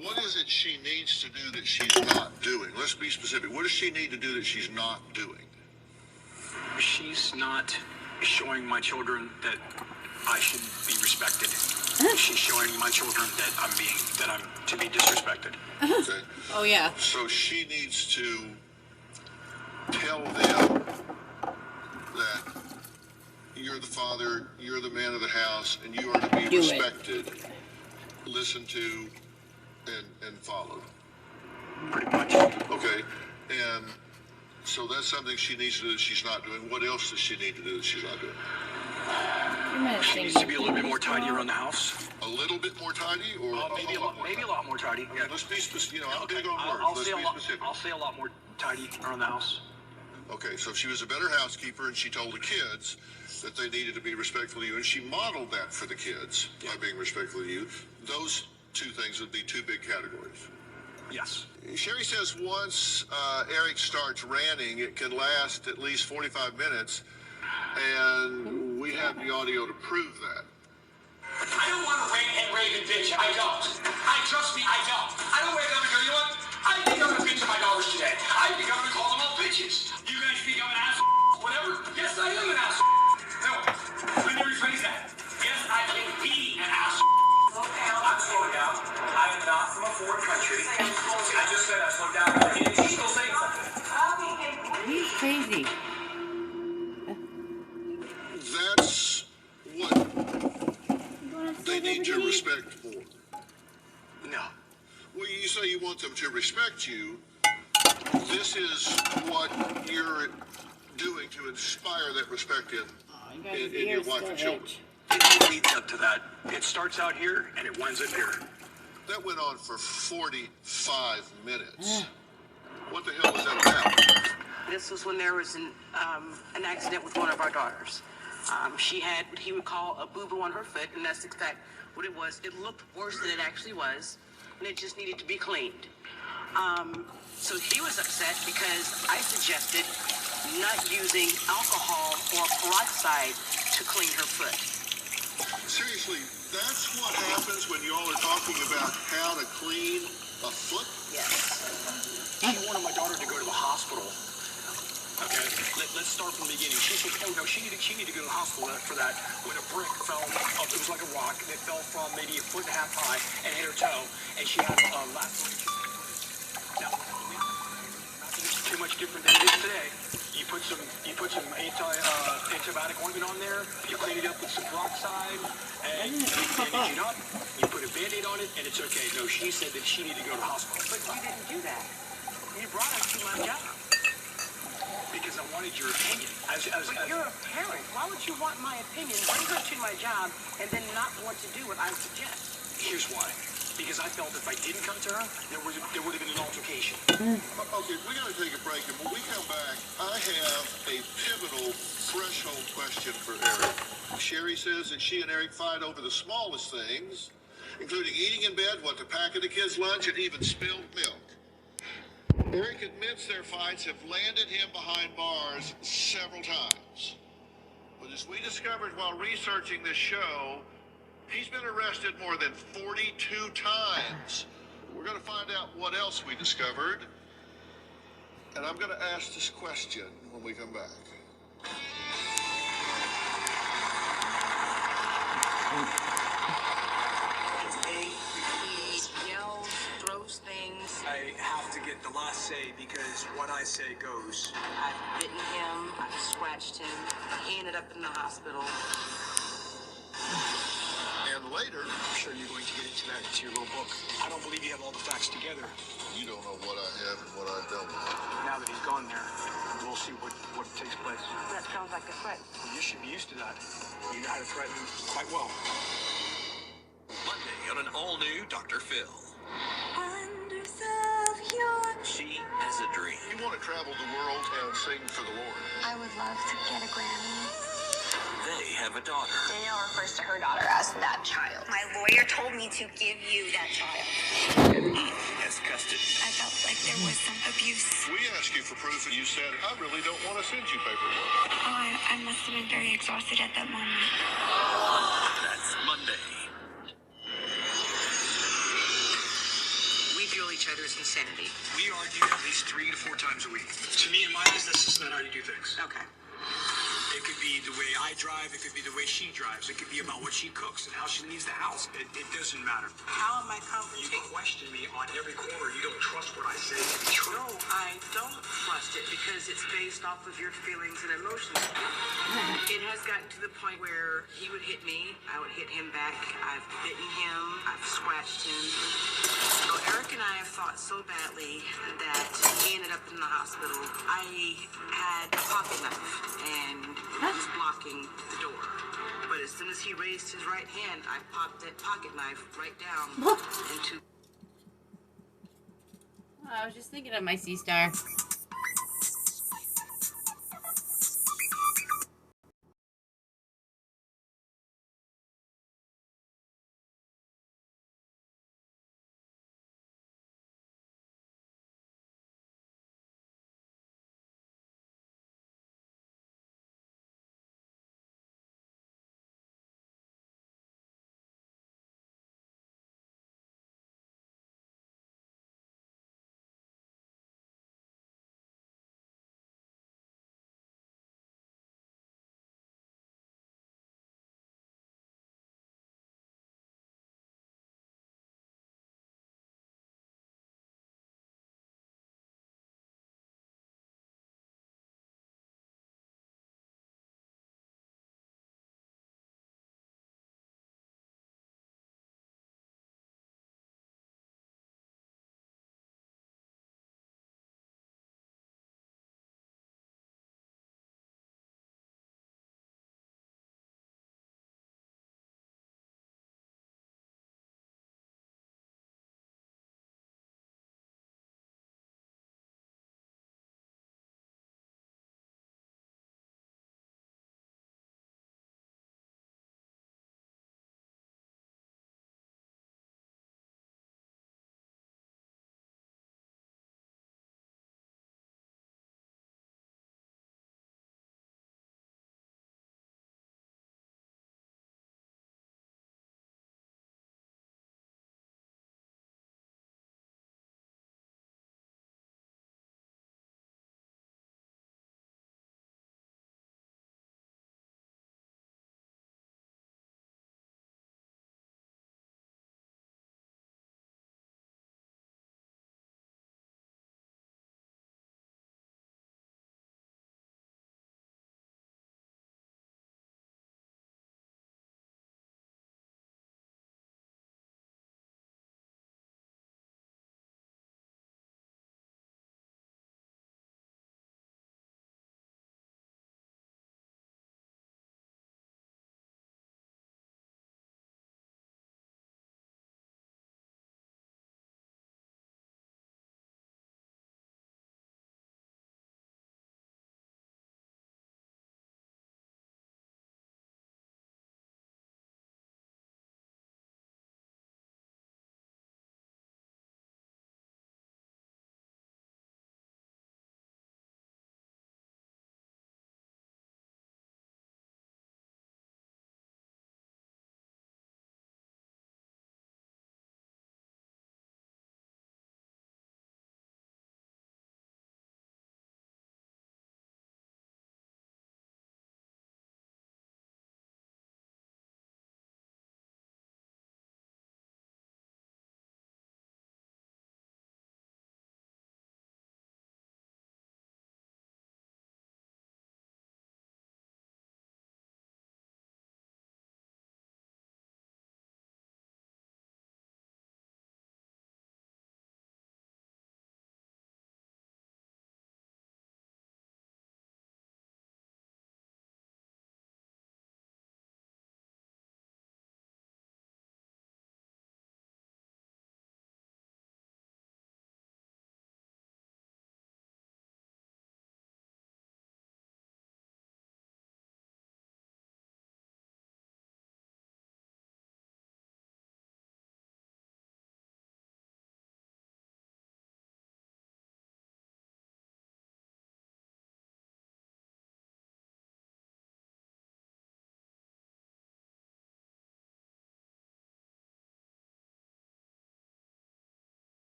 What is it she needs to do that she's not doing? Let's be specific. What does she need to do that she's not doing? She's not showing my children that I should be respected. She's showing my children that I'm to be disrespected. Okay. Oh, yeah. So she needs to tell them that you're the father, you're the man of the house, and you are to be respected, listened to, and followed. Pretty much. Okay. And so that's something she needs to do that she's not doing. What else does she need to do that she's not doing? She needs to be a little bit more tidy around the house. A little bit more tidy, or maybe a lot more tidy. Yeah. Let's be specific. You know, I'm big on words. I'll Let's say be specific. I'll say a lot more tidy around the house. Okay, so if she was a better housekeeper and she told the kids that they needed to be respectful to you, and she modeled that for the kids by being respectful to you, those two things would be two big categories. Yes. Sherry says once Eric starts ranting, it can last at least 45 minutes, and we have the audio to prove that. I don't want to rant and rave and bitch. I don't. Trust me, I don't. I don't wake up and go, you know what? I think I'm going to bitch at my daughters today. I think I'm going to call them all bitches. You guys think I'm an asshole? Whatever. Yes, I am an asshole. No, let me rephrase that. Yes, I can be an asshole. I'm slowing down. I am not from a foreign country. I just said I slowed down. He's still saying something. He's crazy. That's what they need to respect more. No. Well, you say you want them to respect you. This is what you're doing to inspire that respect in your wife and children. It leads up to that. It starts out here and it winds up here. That went on for 45 minutes. What the hell was that about? This was when there was an accident with one of our daughters. She had what he would call a boo-boo on her foot, and that's in fact what it was. It looked worse than it actually was, and it just needed to be cleaned. So he was upset because I suggested not using alcohol or peroxide to clean her foot. Seriously, that's what happens when y'all are talking about how to clean a foot? Yes. She wanted my daughter to go to the hospital. Okay, let's start from the beginning. She said, oh no, she needed to go to the hospital for that when a brick fell up. It was like a rock that fell from maybe 1.5 feet high and hit her toe, and she had a laceration. Now, not that it's too much different than it is today. You put some antibiotic ointment on there. You clean it up with some peroxide, and you bandage it up. You put a Band-Aid on it, and it's okay. No, she said that she needed to go to the hospital. But you didn't do that. You brought us to my job. Because I wanted your opinion. But you're a parent. Why would you want my opinion, bring her to my job, and then not want to do what I suggest? Here's why. Because I felt if I didn't come to her, there would have been an altercation. Okay, we got to take a break, and when we come back, I have a pivotal threshold question for Eric. Sherry says that she and Eric fight over the smallest things, including eating in bed, what to pack in the kids' lunch, and even spilled milk. Eric admits their fights have landed him behind bars several times. But as we discovered while researching this show, he's been arrested more than 42 times. We're going to find out what else we discovered. And I'm going to ask this question when we come back. He yells, throws things. I have to get get the last say because what I say goes. I've bitten him, I've scratched him, he ended up in the hospital. And later, I'm sure you're going to get into that into your little book. I don't believe you have all the facts together. you don't know what I have and what I don't. Now that he's gone there, we'll see what takes place. That sounds like a threat. Well, you should be used to that. You know how to threaten quite well. Monday on an all-new Dr. Phil. She has a dream. You want to travel the world and sing for the Lord. I would love to get a Grammy. They have a daughter. Danielle refers to her daughter as that child. My lawyer told me to give you that child. He has custody. I felt like there was some abuse. We asked you for proof and you said, I really don't want to send you paperwork. Oh, I must have been very exhausted at that moment. That's Monday. We feel each other's insanity. We argue at least 3 to 4 times a week. To me, in my eyes, that's just not how you do things. Okay. It could be the way I drive. It could be the way she drives. It could be about what she cooks and how she leaves the house. It doesn't matter. How am I You confronting? question me on every corner. You don't trust what I say to be true. No, I don't trust it because it's based off of your feelings and emotions. It has gotten to the point where he would hit me, I would hit him back. I've bitten him, I've scratched him. So Eric and I have fought so badly that he ended up in the hospital. I had a pocket knife and was blocking the door. But as soon as he raised his right hand, I popped that pocket knife right down into... I was just thinking of my sea star.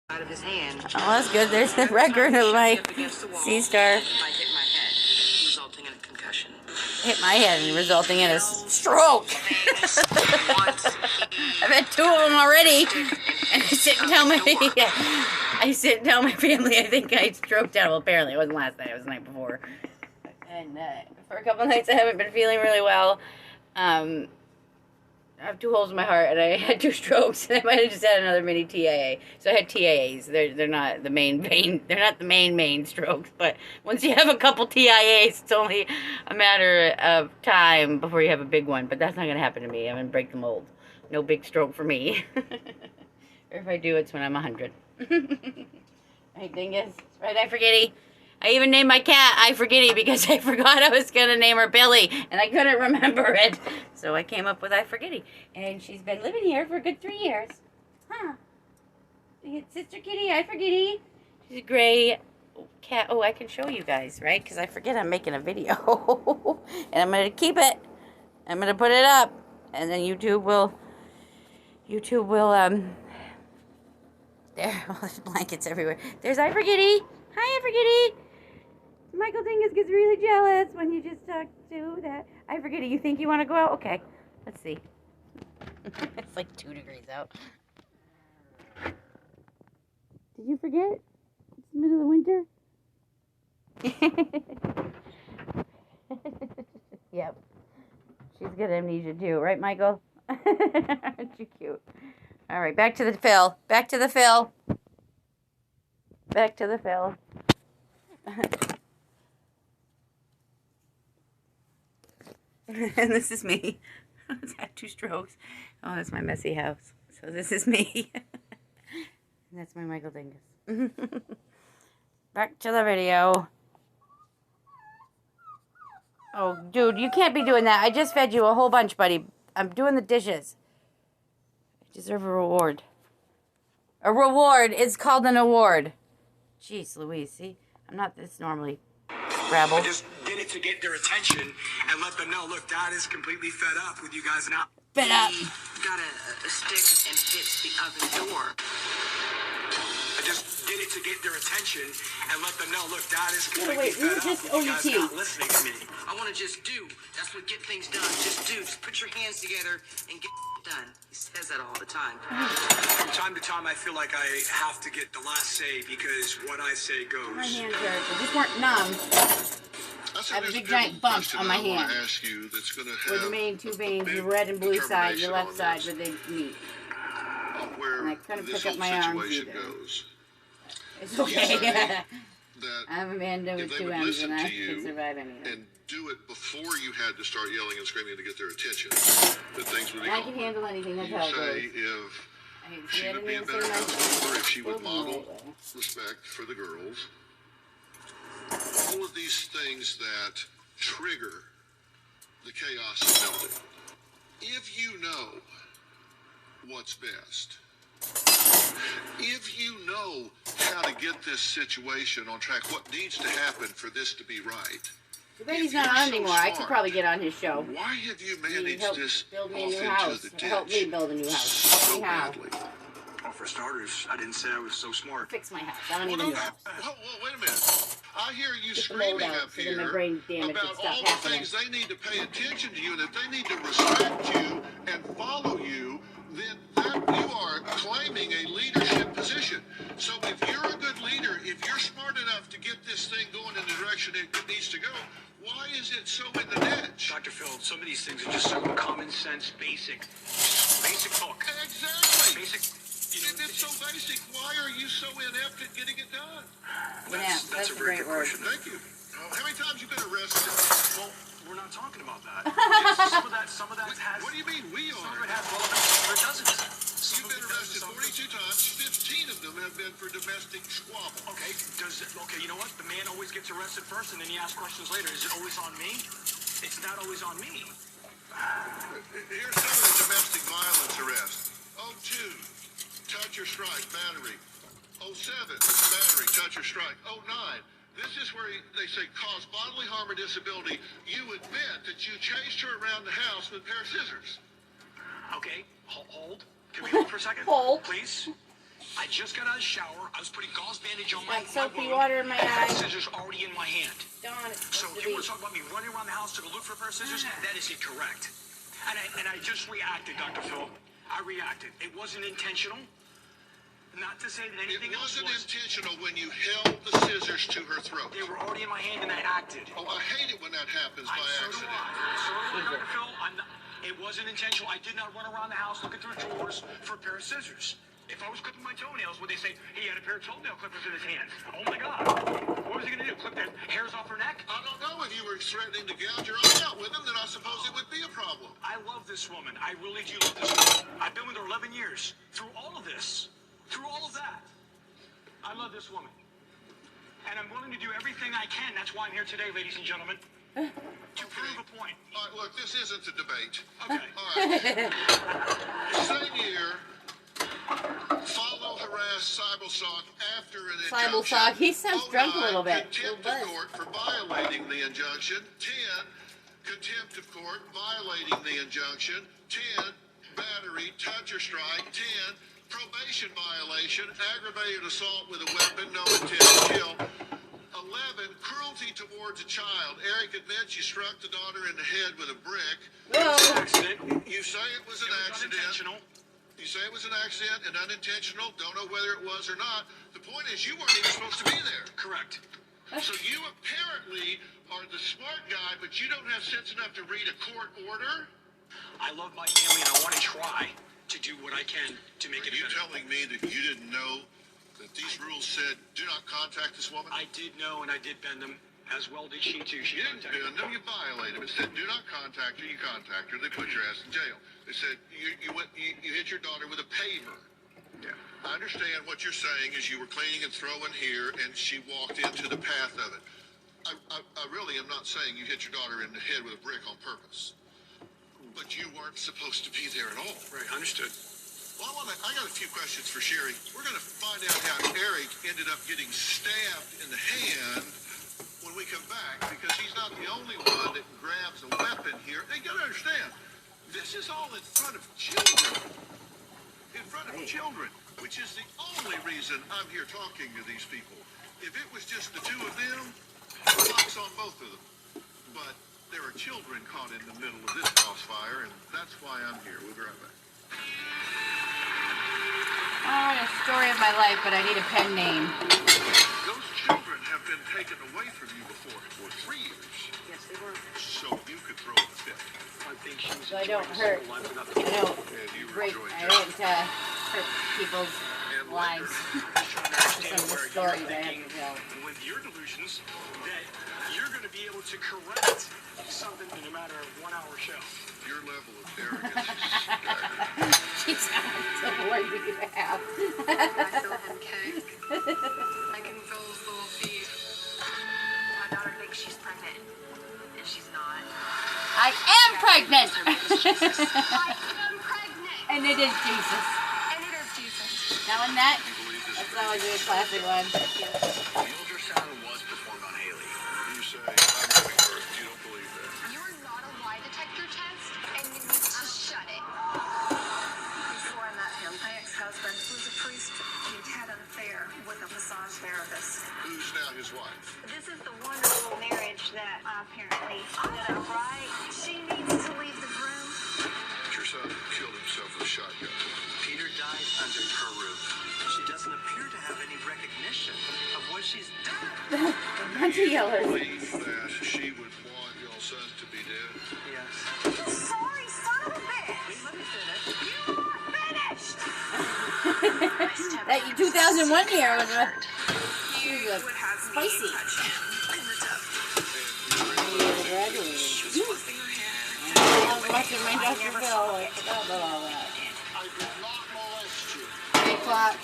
out of his hand. Oh, that's good. There's the record of my C-star. I hit my head, resulting in a concussion. Hit my head and resulting in a stroke. I've had 2 of them already. And I sit and tell my family I think I stroked out. Well, apparently it wasn't last night. It was the night before. And for a couple nights I haven't been feeling really well. I have 2 holes in my heart, and I had 2 strokes, and I might have just had another mini TIA. So I had TIAs. They're not the main They're not the main strokes. But once you have a couple TIAs, it's only a matter of time before you have a big one. But that's not gonna happen to me. I'm gonna break the mold. No big stroke for me. Or if I do, it's when I'm 100. Right, dingus. Right, I forgetty. I even named my cat I Forgetty because I forgot I was going to name her Billy, and I couldn't remember it. So I came up with I Forgetty. And she's been living here for a good 3 years. Huh. Sister Kitty, I Forgetty. She's a gray cat. Oh, I can show you guys, right? Because I forget I'm making a video. And I'm going to keep it. I'm going to put it up. And then YouTube will, there, all there's blankets everywhere. There's I Forgetty. Hi, I Forgetty. Michael Dingus gets really jealous when you just talk to that. I Forgetty, you think you want to go out? Okay, let's see. It's like 2 degrees out. Did you forget? It's the middle of winter. Yep. She's got amnesia too, right, Michael? Aren't you cute? All right, back to the fill. Back to the fill. Back to the fill. And this is me. I've had 2 strokes. Oh, that's my messy house. So this is me. And that's my Michael Dingus. Back to the video. Oh, dude, you can't be doing that. I just fed you a whole bunch, buddy. I'm doing the dishes. I deserve a reward. A reward is called an award. Jeez Louise, see? I'm not this normally rabble. I just did it to get their attention and let them know, look, Dad is completely fed up with you guys now. Fed up. He got a stick and hits the oven door. I just did it to get their attention and let them know, look, Dad is completely Wait, fed up just with you guys OUT. not listening to me. I want to just do. That's what get things done. Just do. Just put your hands together and get done. He says that all the time. From time to time, I feel like I have to get the last say because what I say goes. My hands are, they just weren't numb. I have a big giant bump on my hand. Ask you that's going to Where the main 2 veins, the red and blue side, the left side, where they meet. And I couldn't pick up my arms either. Goes. It's okay. That I'm Amanda with 2 M's and I can survive anything. And do it before you had to start yelling and screaming to get their attention. That things would be I can handle anything, that's how it goes. Say if she would be a better housekeeper, if she would model respect for the girls. All of these things that trigger the chaos of building. If you know what's best, if you know how to get this situation on track, what needs to happen for this to be right. Too bad he's not on anymore. I could probably get on his show. Why have you managed this build me a off new into house. the ditch Help me build a new house. so How? badly? Well, for starters, I didn't say I was so smart. Fix my house. I don't even know. Whoa, wait a minute. I hear you Get the mold screaming out up so then here my brain damage about and stuff all the happening. things they need to pay attention to you, and if they need to respect you and follow you, then you are claiming a leadership position. So if you're a good leader, if you're smart enough to get this thing going in the direction it needs to go, why is it so in the ditch? Dr. Phil, some of these things are just so common sense, basic talk. Exactly. Basic. If it's so basic, why are you so inept at getting it done? That's a very good question. Thank you. How many times you been arrested? Well, we're not talking about that. Some of that has. What do you mean we are? Some of it has relevance, some of it doesn't. You've been arrested 42 times. 15 of them have been for domestic squabble. Okay, you know what? The man always gets arrested first, and then he asks questions later. Is it always on me? It's not always on me. Here's some of the domestic violence arrests. 02, touch or strike, battery. 07, battery, touch or strike. 09, this is where they say cause bodily harm or disability. You admit that you chased her around the house with a pair of scissors. Okay, hold. Can we hold for a second? Hold. Please. I just got out of the shower. I was putting gauze bandage on my Got soapy wound. water in my I had eye. scissors already in my hand. Dawn, it's So supposed if to you be. want to talk about me running around the house to go look for a pair of scissors, that is incorrect. And I just reacted, Dr. Phil. I reacted. It wasn't intentional. Not to say that anything else was. It wasn't intentional when you held the scissors to her throat. They were already in my hand and I acted. Oh, I hate it when that happens by So do accident. I. Dr. Phil, it wasn't intentional. I did not run around the house looking through drawers for a pair of scissors. If I was clipping my toenails, would they say, he had a pair of toenail clippers in his hands? Oh my God. What was he going to do? Clip the hairs off her neck? I don't know. If you were threatening to gouge your eye out with them, then I suppose it would be a problem. I love this woman. I really do love this woman. I've been with her 11 years. Through all of this, through all of that, I love this woman. And I'm willing to do everything I can. That's why I'm here today, ladies and gentlemen. To prove a point. All right, look, this isn't a debate. Okay. All right. Same year, follow, harass, cybersock after an injunction. Cybersock. He sounds drunk a little bit. Contempt of court for violating the injunction. 10, contempt of court, violating the injunction. 10, battery, touch or strike. 10, probation violation, aggravated assault with a weapon, no intent to kill. 11, cruelty towards a child. Eric admits you struck the daughter in the head with a brick. Whoa. Accident. You say it was an accident. Unintentional. You say it was an accident and unintentional. Don't know whether it was or not. The point is you weren't even supposed to be there. Correct. So you apparently are the smart guy, but you don't have sense enough to read a court order? I love my family and I want to try to do what I can to make it Are you better. telling me that you didn't know that these rules said do not contact this woman? I did know and I did bend them. As well did she too. She You didn't bend them, you violated them. It said do not contact her, you contact her, they put your ass in jail. They said you hit your daughter with a paver. Yeah. I understand what you're saying is you were cleaning and throwing here and she walked into the path of it. I really am not saying you hit your daughter in the head with a brick on purpose. But you weren't supposed to be there at all. Right, understood. Well, I got a few questions for Sherry. We're going to find out how Eric ended up getting stabbed in the hand when we come back, because he's not the only one that grabs a weapon here. They got to understand, this is all in front of children. In front of children, which is the only reason I'm here talking to these people. If it was just the two of them, locks on both of them. But there are children caught in the middle of this crossfire, and that's why I'm here. We'll be right back. Oh, a story of my life, but I need a pen name. Those children have been taken away from you before for 3 years. Yes, they were. So you could throw a fit. I think she was So I don't hurt. I don't break. I don't hurt people's lives. Some of the stories I have to tell. With your delusions, that you're going to be able to correct something in a matter of 1 hour show. Your level of arrogance is She's so worried we could have. I feel him kick. I can feel his little feet. My daughter thinks she's pregnant, and she's not. I am pregnant. I am pregnant. And it is Jesus. And it is Jesus. Now in that's always a classic one. The ultrasound was performed on Haley. You say, I'm having birth. You don't believe that. You are not a lie detector test, and you need to shut it. Before I met him, my ex-husband was a priest. He had an affair with a massage therapist. Who's now his wife? This is the wonderful marriage that apparently stood up right. She needs to leave the room. Your son killed himself with a shotgun. Peter died under her roof. She doesn't appear to have any recognition of what she's done. Bunch of yellers. Believe that she would want your son to be dead? Yes. Sorry, son of a bitch. Let me finish. You are finished. That 2001 year was a You would have spicy. me touch him in the tub. Graduated. She was fluffing her hair. I was watching my Dr. Phil. I forgot about all that. I did not molest you. 3 o'clock.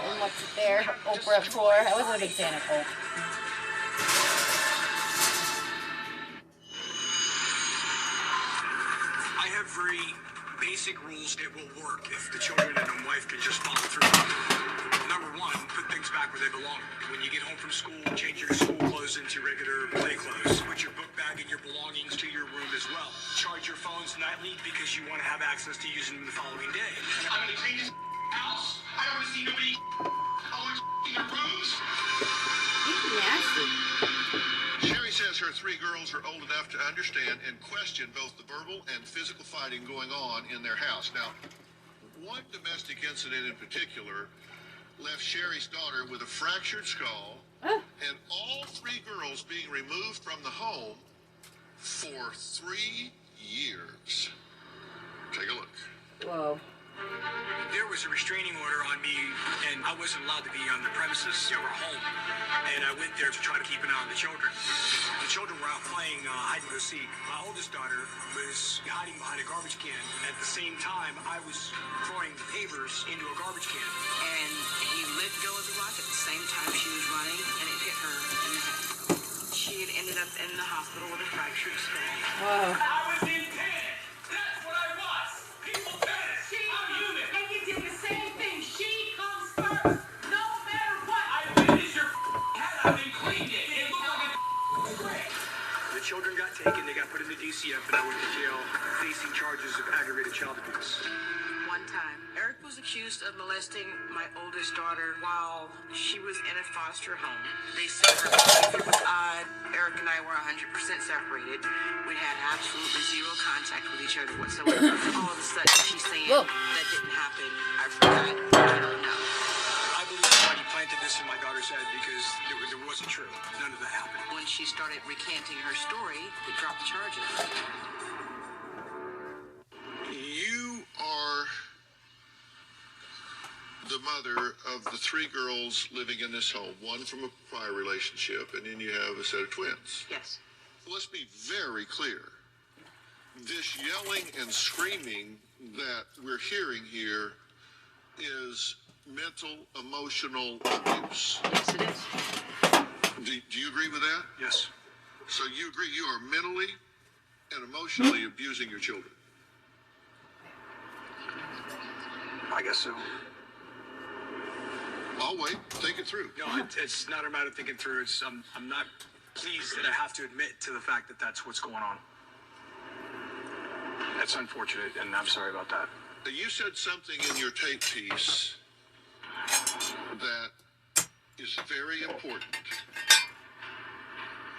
And what's it there? Oprah at 4. I wasn't a big fan of Oprah. I have very basic rules that will work if the children and the wife can just follow through. Number one, put things back where they belong. When you get home from school, change your school clothes into regular play clothes. Put your book bag and your belongings to your room as well. Charge your phones nightly because you want to have access to using them the following day. I'm going to clean this house. I don't want to see nobody girls are old enough to understand and question both the verbal and physical fighting going on in their house. Now, one domestic incident in particular left Sherry's daughter with a fractured skull and all 3 girls being removed from the home for 3 years. Take a look. Whoa. There was a restraining order on me, and I wasn't allowed to be on the premises or home. And I went there to try to keep an eye on the children. The children were out playing hide and go seek. My oldest daughter was hiding behind a garbage can. At the same time, I was throwing the pavers into a garbage can. And he let go of the rock at the same time she was running, and it hit her in the head. She had ended up in the hospital with a fractured skull. Wow. I was in panic. That's what I was. People panic. I'm human. And you did the same thing. She comes first, no matter what. I finished your head out and cleaned it. It looked like a brick. The children got taken. They got put in the DCF, and I went to jail facing charges of aggravated child abuse. One time, Eric was accused of molesting my oldest daughter while she was in a foster home. They said her behavior was odd. Eric and I were 100% separated. We had absolutely zero contact with each other whatsoever. All of a sudden, she's saying that didn't happen. I forgot. I don't know. I believe somebody planted this in my daughter's head because it wasn't true. None of that happened. When she started recanting her story, they dropped the charges. You are the mother of the 3 girls living in this home, one from a prior relationship, and then you have a set of twins. Yes. Let's be very clear. This yelling and screaming that we're hearing here is mental, emotional abuse. Yes, it is. Do you agree with that? Yes. So you agree you are mentally and emotionally abusing your children? I guess so. I'll wait. Think it through. No, it's not a matter of thinking through. It's I'm not pleased that I have to admit to the fact that that's what's going on. That's unfortunate, and I'm sorry about that. You said something in your tape piece that is very important.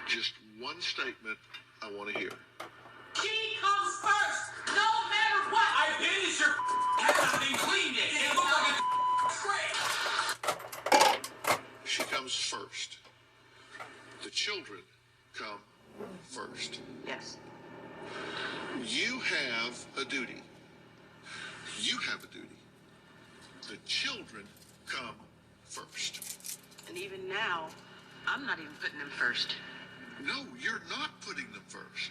Just one statement I want to hear. She comes first, no matter what. I finished your head out and cleaned it. It looked like a brick. She comes first. The children come first. Yes. You have a duty. You have a duty. The children come first. And even now, I'm not even putting them first. No, you're not putting them first.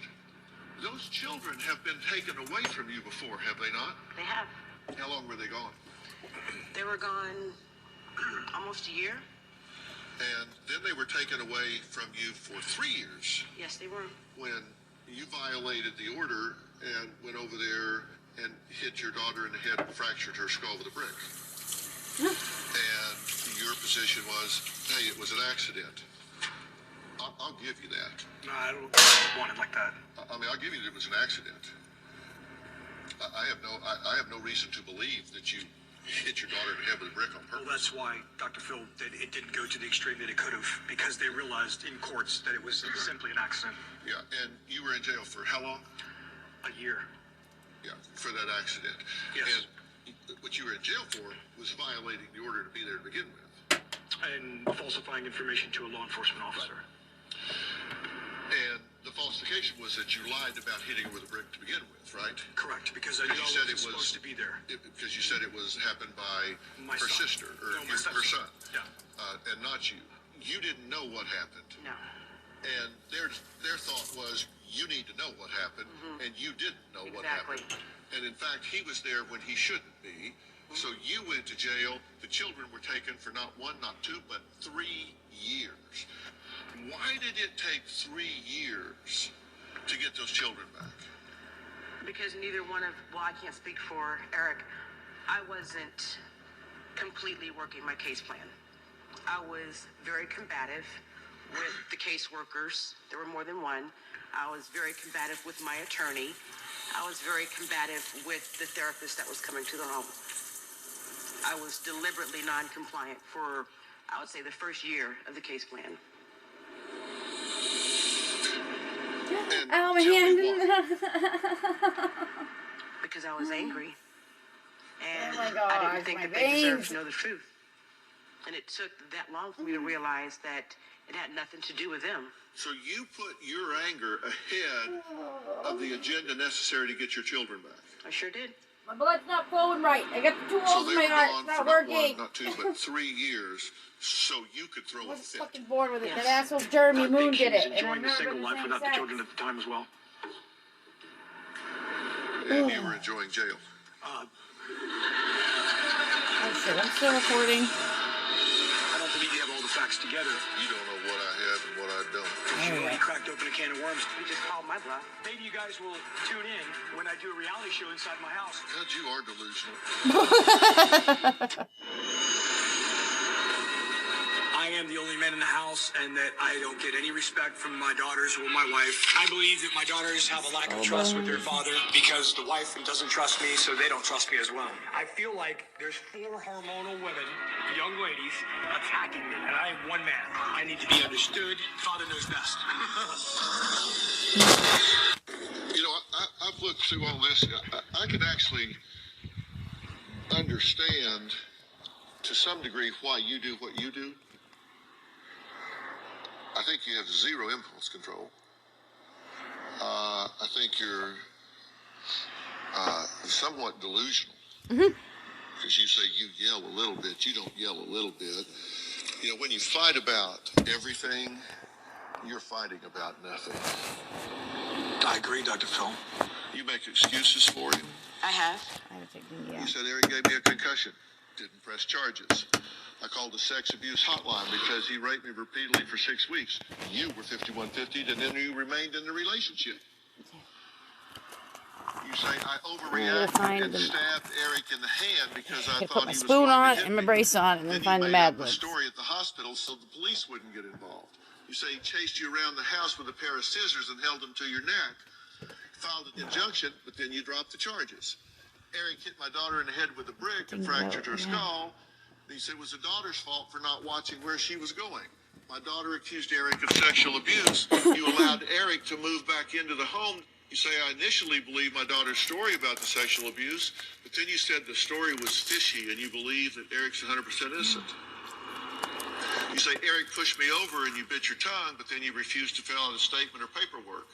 Those children have been taken away from you before, have they not? They have. How long were they gone? They were gone almost a year. And then they were taken away from you for 3 years. Yes, they were. When you violated the order and went over there and hit your daughter in the head and fractured her skull with a brick. And your position was, hey, it was an accident. I'll give you that. No, I don't want it like that. I mean, I'll give you that it was an accident. I have no reason to believe that you hit your daughter in the head with a brick on purpose. Well, that's why Dr. Phil did it didn't go to the extreme that it could have, because they realized in courts that it was simply an accident. Yeah, and you were in jail for how long? A year. Yeah, for that accident. Yes. And what you were in jail for was violating the order to be there to begin with. And falsifying information to a law enforcement officer. And the falsification was that you lied about hitting her with a brick to begin with, right? Correct, because I knew I wasn't supposed to be there. Because you said it was happened by My her son. sister, or No, my her son. Yeah. And not you. You didn't know what happened. No. And their thought was, you need to know what happened, and you didn't know what happened. And in fact, he was there when he shouldn't be. So you went to jail. The children were taken for not 1, not 2, but 3 years. Why did it take 3 years to get those children back? Because neither one of, well, I can't speak for Eric. I wasn't completely working my case plan. I was very combative with the caseworkers. There were more than one. I was very combative with my attorney. I was very combative with the therapist that was coming to the home. I was deliberately non-compliant for, I would say, the first year of the case plan. And Oh, my tell hand. me why. Because I was angry. And Oh my I gosh, didn't think my that they deserved veins. to know the truth. And it took that long for me to realize that it had nothing to do with them. So you put your anger ahead of the agenda necessary to get your children back. I sure did. My blood's not flowing right. I got the two So holes they in my were heart. gone It's not for not working. one, not two, but 3 years, so you could throw I a wasn't fit. fucking bored with it. Yes. That asshole Jeremy I Moon think she did was it. And enjoying I've the never single been life the without the same children sex. at the time as well. And you were enjoying jail. Oh shit, I'm still recording. I don't believe you have all the facts together. You don't know what I have and what I don't. You already cracked open a can of worms. You just called my bluff. Maybe you guys will tune in when I do a reality show inside my house. God, you are delusional. I am the only man in the house, and that I don't get any respect from my daughters or my wife. I believe that my daughters have a lack of trust with their father because the wife doesn't trust me, so they don't trust me as well. I feel like there's 4 hormonal women, young ladies, attacking me, and I am one man. I need to be understood. Father knows best. You know, I've looked through all this. I can actually understand to some degree why you do what you do. I think you have zero impulse control. I think you're somewhat delusional. Because you say you yell a little bit, you don't yell a little bit. You know, when you fight about everything, you're fighting about nothing. I agree, Dr. Phil. You make excuses for him. I have. You said Eric gave me a concussion. Didn't press charges. I called the sex abuse hotline because he raped me repeatedly for 6 weeks. You were 5150, and then you remained in the relationship. You say I overreacted and stabbed Eric in the hand because I thought he was spoon going on to hit and my me. brace on, and then find the made Mad up a Libs. story at the hospital so the police wouldn't get involved. You say he chased you around the house with a pair of scissors and held them to your neck. Filed an injunction, but then you dropped the charges. Eric hit my daughter in the head with a brick and fractured her skull. He said it was the daughter's fault for not watching where she was going. My daughter accused Eric of sexual abuse. You allowed Eric to move back into the home. You say I initially believed my daughter's story about the sexual abuse, but then you said the story was fishy and you believe that Eric's 100% innocent. You say Eric pushed me over and you bit your tongue, but then you refused to fill out a statement or paperwork.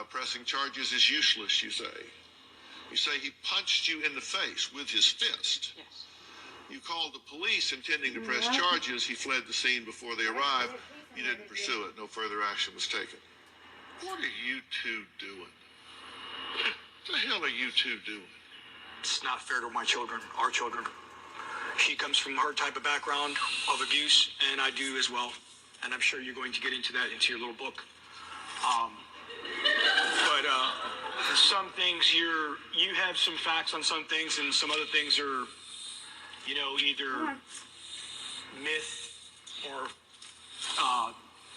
Pressing charges is useless, you say. You say he punched you in the face with his fist. Yes. You called the police intending to press charges. He fled the scene before they arrived. You didn't pursue it. No further action was taken. What are you two doing? What the hell are you two doing? It's not fair to my children, our children. She comes from her type of background of abuse, and I do as well. And I'm sure you're going to get into that into your little book. But some things you have some facts on some things, and some other things are, you know, either myth or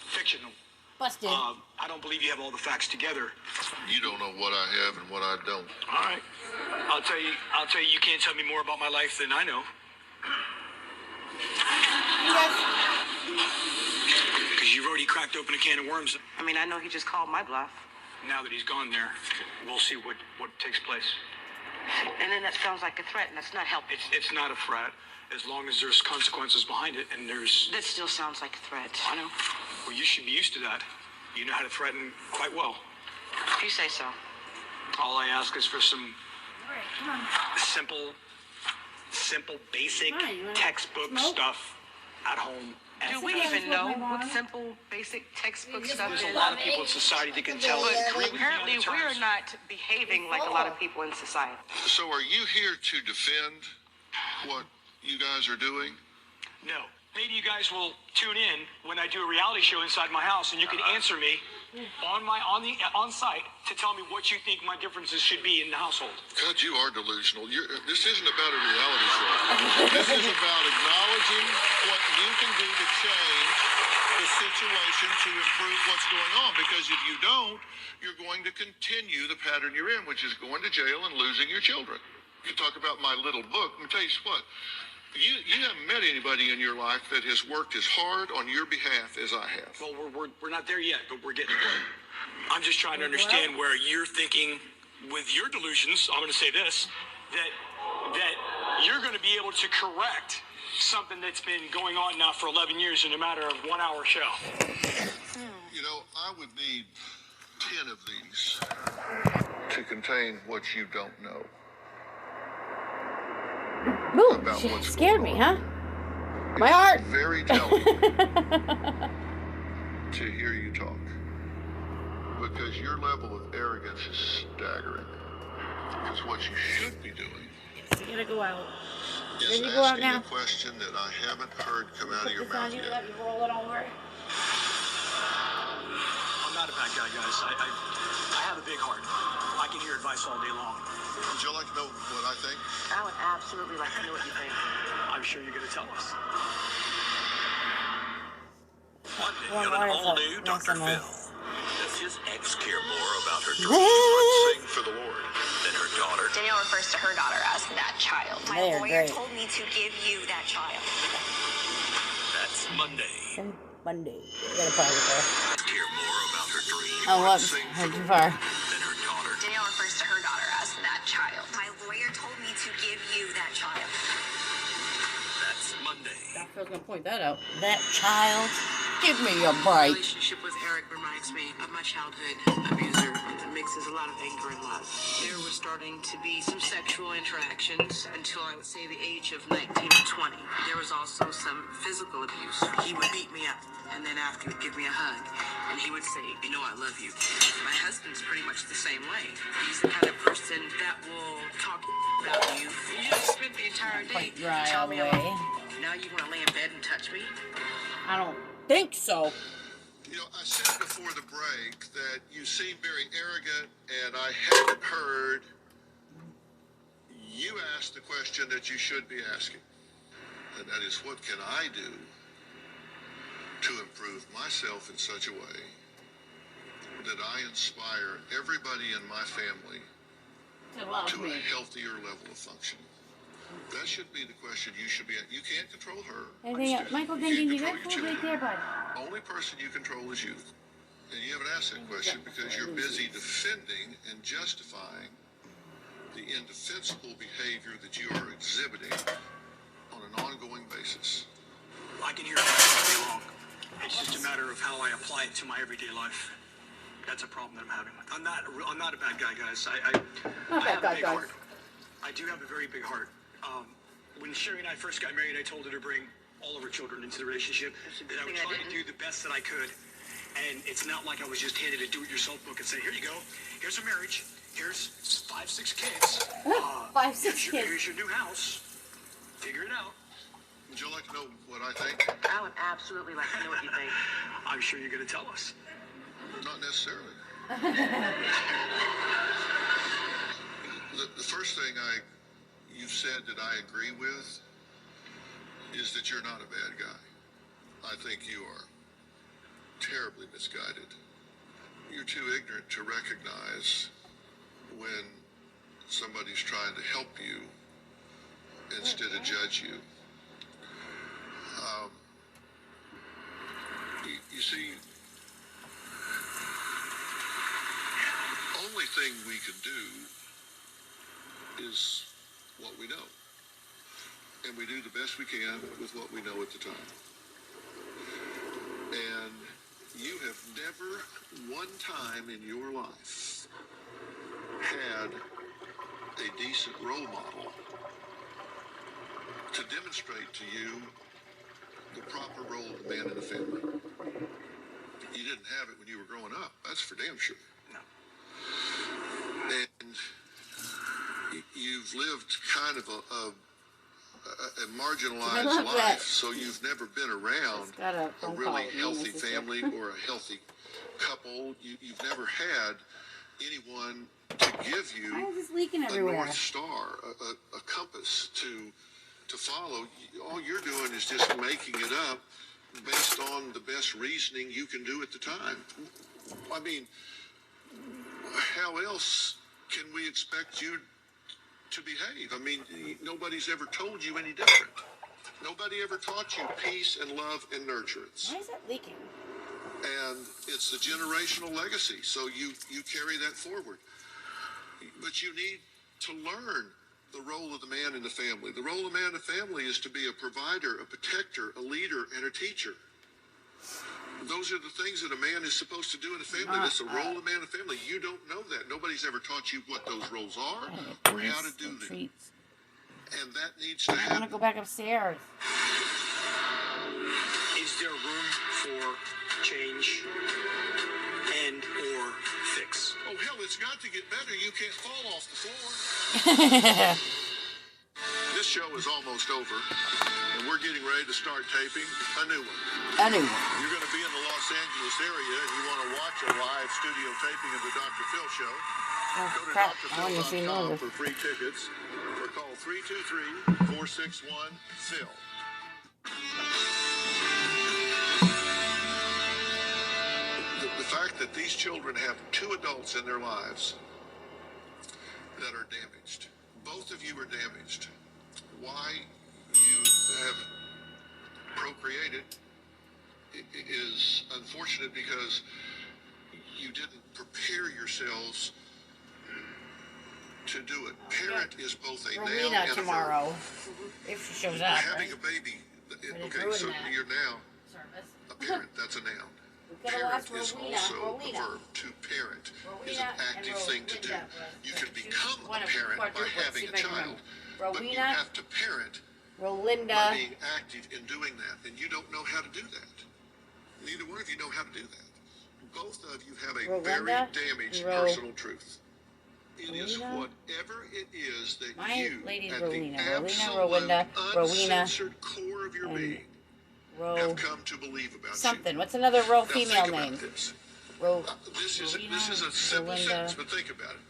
fictional. Busted. I don't believe you have all the facts together. You don't know what I have and what I don't. All right. I'll tell you you can't tell me more about my life than I know. Because you've already cracked open a can of worms. I mean, I know he just called my bluff. Now that he's gone there, we'll see what takes place. And then that sounds like a threat, and that's not helpful. It's not a threat, as long as there's consequences behind it, and there's... That still sounds like a threat. I know. Well, you should be used to that. You know how to threaten quite well. If you say so. All I ask is for some simple, basic, textbook stuff at home. Do we even know what simple, basic textbook stuff is? There's a lot of people in society that can tell. But apparently we're not behaving like a lot of people in society. So are you here to defend what you guys are doing? No. Maybe you guys will tune in when I do a reality show inside my house, and you can answer me on site to tell me what you think my differences should be in the household. God, you are delusional. This isn't about a reality show. This is about acknowledging what you can do to change the situation to improve what's going on. Because if you don't, you're going to continue the pattern you're in, which is going to jail and losing your children. You talk about my little book. Let me tell you what. You haven't met anybody in your life that has worked as hard on your behalf as I have. Well, we're not there yet, but we're getting there. I'm just trying to understand where you're thinking with your delusions. I'm going to say this, that you're going to be able to correct something that's been going on now for 11 years in a matter of 1 hour show. You know, I would need 10 of these to contain what you don't know. Ooh, she scared me, huh? My heart. It's very telling to hear you talk. Because your level of arrogance is staggering. Because what you should be doing You gotta go out. is Ready to go out asking now? a question that I haven't heard come out of your mouth yet. Let me roll it over. I'm not a bad guy, guys. I have a big heart. I can hear advice all day long. Would you like to know what I think? I would absolutely like to know what you think. I'm sure you're going to tell us. Monday, Well, you have an why is all-new it- Dr. yes, I Phil. know. Does his ex care more about her dreams to sing for the Lord than her daughter? Danielle refers to her daughter as that child. My They are lawyer great. told me to give you that child. That's Monday. Monday. You gotta pause it there. Care more about her dreams Oh, to whoops. sing Heard for too the far. Lord than her daughter. Danielle refers to her daughter as that child. My lawyer told me to give you that child. That's Monday. Doctor's gonna point that out. That child. Give me a My break. relationship with Eric reminds me of my childhood abuser. It mixes a lot of anger and love. There was starting to be some sexual interactions until I would say the age of 19 or 20. There was also some physical abuse. He would beat me up, and then after he would give me a hug, and he would say, "You know I love you." My husband's pretty much the same way. He's the kind of person that will talk about you. You just spent the entire day Quite dry all telling the me way. now you want to lay in bed and touch me? I don't think so. You know, I said before the break that you seem very arrogant, and I haven't heard you ask the question that you should be asking. And that is, what can I do to improve myself in such a way that I inspire everybody in my family to a healthier level of function? That should be the question you should be at. You can't control her. Anything else? Michael thinking you got your food right children. there, bud. Only person you control is you. And you haven't asked that question because you're busy defending and justifying the indefensible behavior that you are exhibiting on an ongoing basis. I can hear advice all day long. It's just a matter of how I apply it to my everyday life. That's a problem that I'm having. I'm not a bad guy, guys. I have a big heart. I do have a very big heart. When Sherry and I first got married, I told her to bring all of her children into the relationship, that I would try to do the best that I could. And it's not like I was just handed a do-it-yourself book and say, here you go, here's a marriage, here's 5, 6 kids. 5, 6 kids. Here's your new house. Figure it out. Would you like to know what I think? I would absolutely like to know what you think. I'm sure you're going to tell us. Not necessarily. The first thing you've said that I agree with is that you're not a bad guy. I think you are terribly misguided. You're too ignorant to recognize when somebody's trying to help you instead of judge you. You see, only thing we can do is what we know. And we do the best we can with what we know at the time. And you have never one time in your life had a decent role model to demonstrate to you the proper role of the man in the family. You didn't have it when you were growing up. That's for damn sure. No. And you've lived kind of a marginalized life, so you've never been around a really healthy family or a healthy couple. You've never had anyone to give you a North Star, a compass to follow. All you're doing is just making it up based on the best reasoning you can do at the time. I mean, how else can we expect you to behave? I mean, nobody's ever told you any different. Nobody ever taught you peace and love and nurturance. Why is that leaking? And it's the generational legacy, so you carry that forward. But you need to learn the role of the man in the family. The role of the man in the family is to be a provider, a protector, a leader, and a teacher. Those are the things that a man is supposed to do in a family. That's the role of the man in the family. You don't know that. Nobody's ever taught you what those roles are or how to do them. And that needs to happen. I want to go back upstairs. Is there room for change and or fix? Oh, hell, it's got to get better. You can't fall off the floor. This show is almost over, and we're getting ready to start taping a new one. A new one. You're going to be in the Los Angeles area, and you want to watch a live studio taping of the Dr. Phil show. Go to drphil.com for free tickets, or call 323-461-PHIL. The fact that these children have two adults in their lives that are damaged. Both of you are damaged. Why you have procreated is unfortunate because you didn't prepare yourselves to do it. Parent is both a noun and a tomorrow, verb. if she shows up. Having a baby, okay, so you're now a parent, that's a noun. Parent is also a verb. To parent is an active thing to do. You can become a parent by having a child, but you have to parent by being active in doing that, and you don't know how to do that. Neither one of you know how to do that. Both of you have a very damaged personal truth. It is whatever it is that you, at the absolute uncensored core of your being, have come to believe about something. you. What's another Ro Now female think about name? this. Ro. This is a simple sentence, but think about it.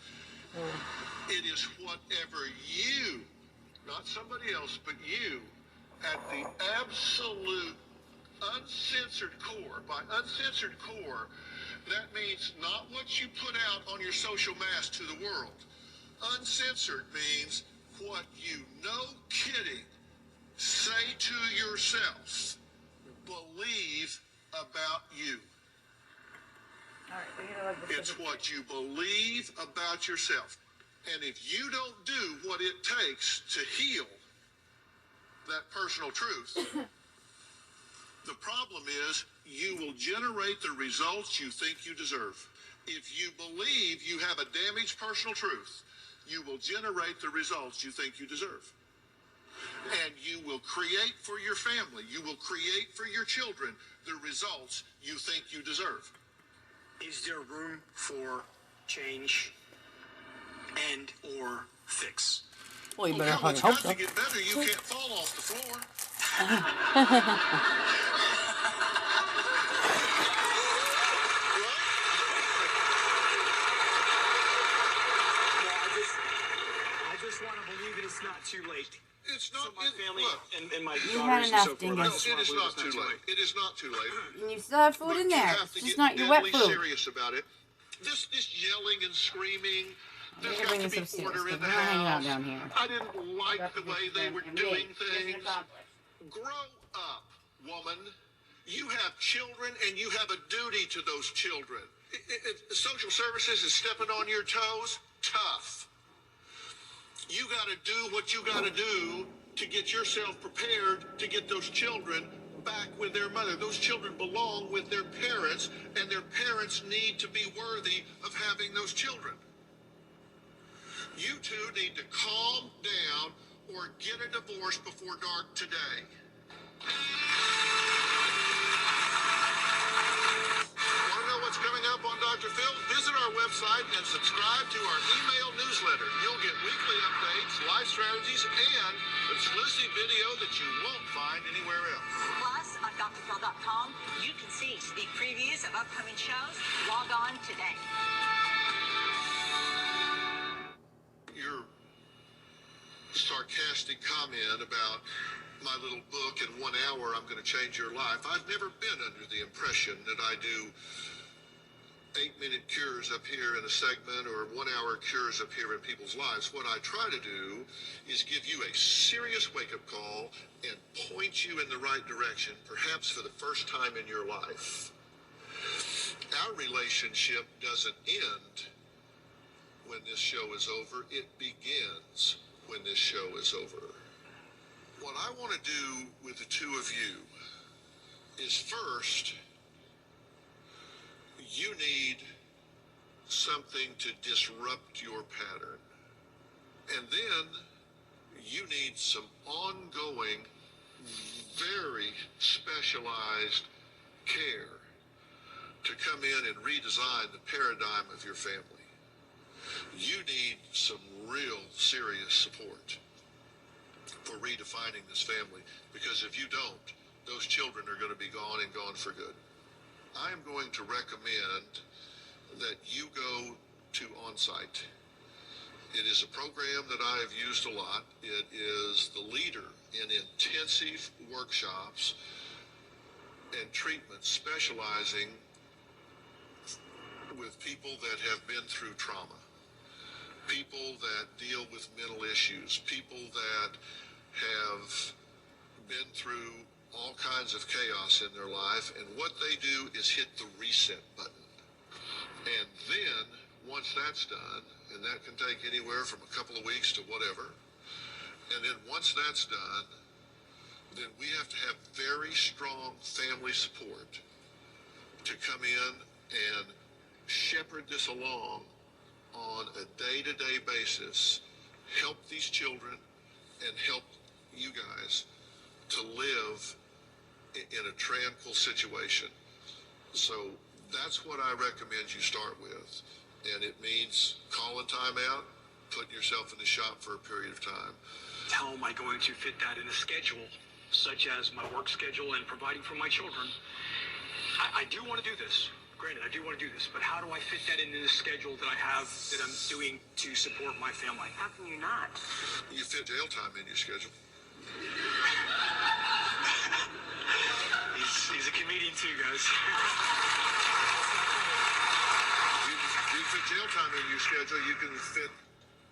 It is whatever you, not somebody else, but you, at the absolute uncensored core. By uncensored core, that means not what you put out on your social mass to the world. Uncensored means what you, no kidding, say to yourself, believe about you. It's what you believe about yourself. And if you don't do what it takes to heal that personal truth, the problem is you will generate the results you think you deserve. If you believe you have a damaged personal truth, you will generate the results you think you deserve. And you will create for your family, you will create for your children the results you think you deserve. Is there room for change and or fix? Well, you better hell, it's hope got so. to get better. You can't fall off the floor. I just want to believe that it's not too late. It's not. So my family and my You daughters had and so enough, forth. Dingus. No, it is not too late. It is not too late. And you still have food in there. You have to It's just get not your wet deadly food. serious about it. This yelling and screaming. There's You're got bringing to be some order serious in the stuff. We're hanging out house. down here. I didn't like the way they were doing things. Grow up, woman. You have children, and you have a duty to those children. Social services is stepping on your toes. Tough. You got to do what you got to do to get yourself prepared to get those children back with their mother. Those children belong with their parents, and their parents need to be worthy of having those children. You two need to calm down or get a divorce before dark today. Want to know what's coming up on Dr. Phil? Visit our website and subscribe to our email newsletter. You'll get weekly updates, life strategies, and exclusive video that you won't find anywhere else. Plus, on drphil.com, you can see sneak previews of upcoming shows. Log on today. Your sarcastic comment about my little book, in 1 hour I'm going to change your life. I've never been under the impression that I do 8-minute cures up here in a segment or 1 hour cures up here in people's lives. What I try to do is give you a serious wake-up call and point point you in the right direction, perhaps for the first time in your life. Our relationship doesn't end when this show is over. It begins when this show is over. What I want to do with the two of you is first, you need something to disrupt your pattern. And then you need some ongoing, very specialized care to come in and redesign the paradigm of your family. You need some real serious support for redefining this family, because if you don't, those children are going to be gone and gone for good. I am going to recommend that you go to On-Site. It is a program that I have used a lot. It is the leader in intensive workshops and treatments specializing with people that have been through trauma, people that deal with mental issues, people that have been through all kinds of chaos in their life, and what they do is hit the reset button. And then, once that's done, and that can take anywhere from a couple of weeks to whatever, and then once that's done, then we have to have very strong family support to come in and shepherd this along on a day-to-day basis, help these children and help you guys to live in a tranquil situation. So that's what I recommend you start with. And it means calling time out, putting yourself in the shop for a period of time. How am I going to fit that in a schedule, such as my work schedule and providing for my children? I do want to do this. Granted, I do want to do this, but how do I fit that into the schedule that I have, that I'm doing to support my family? How can you not? You fit jail time in your schedule. He's a comedian too, guys. You fit jail time in your schedule, you can fit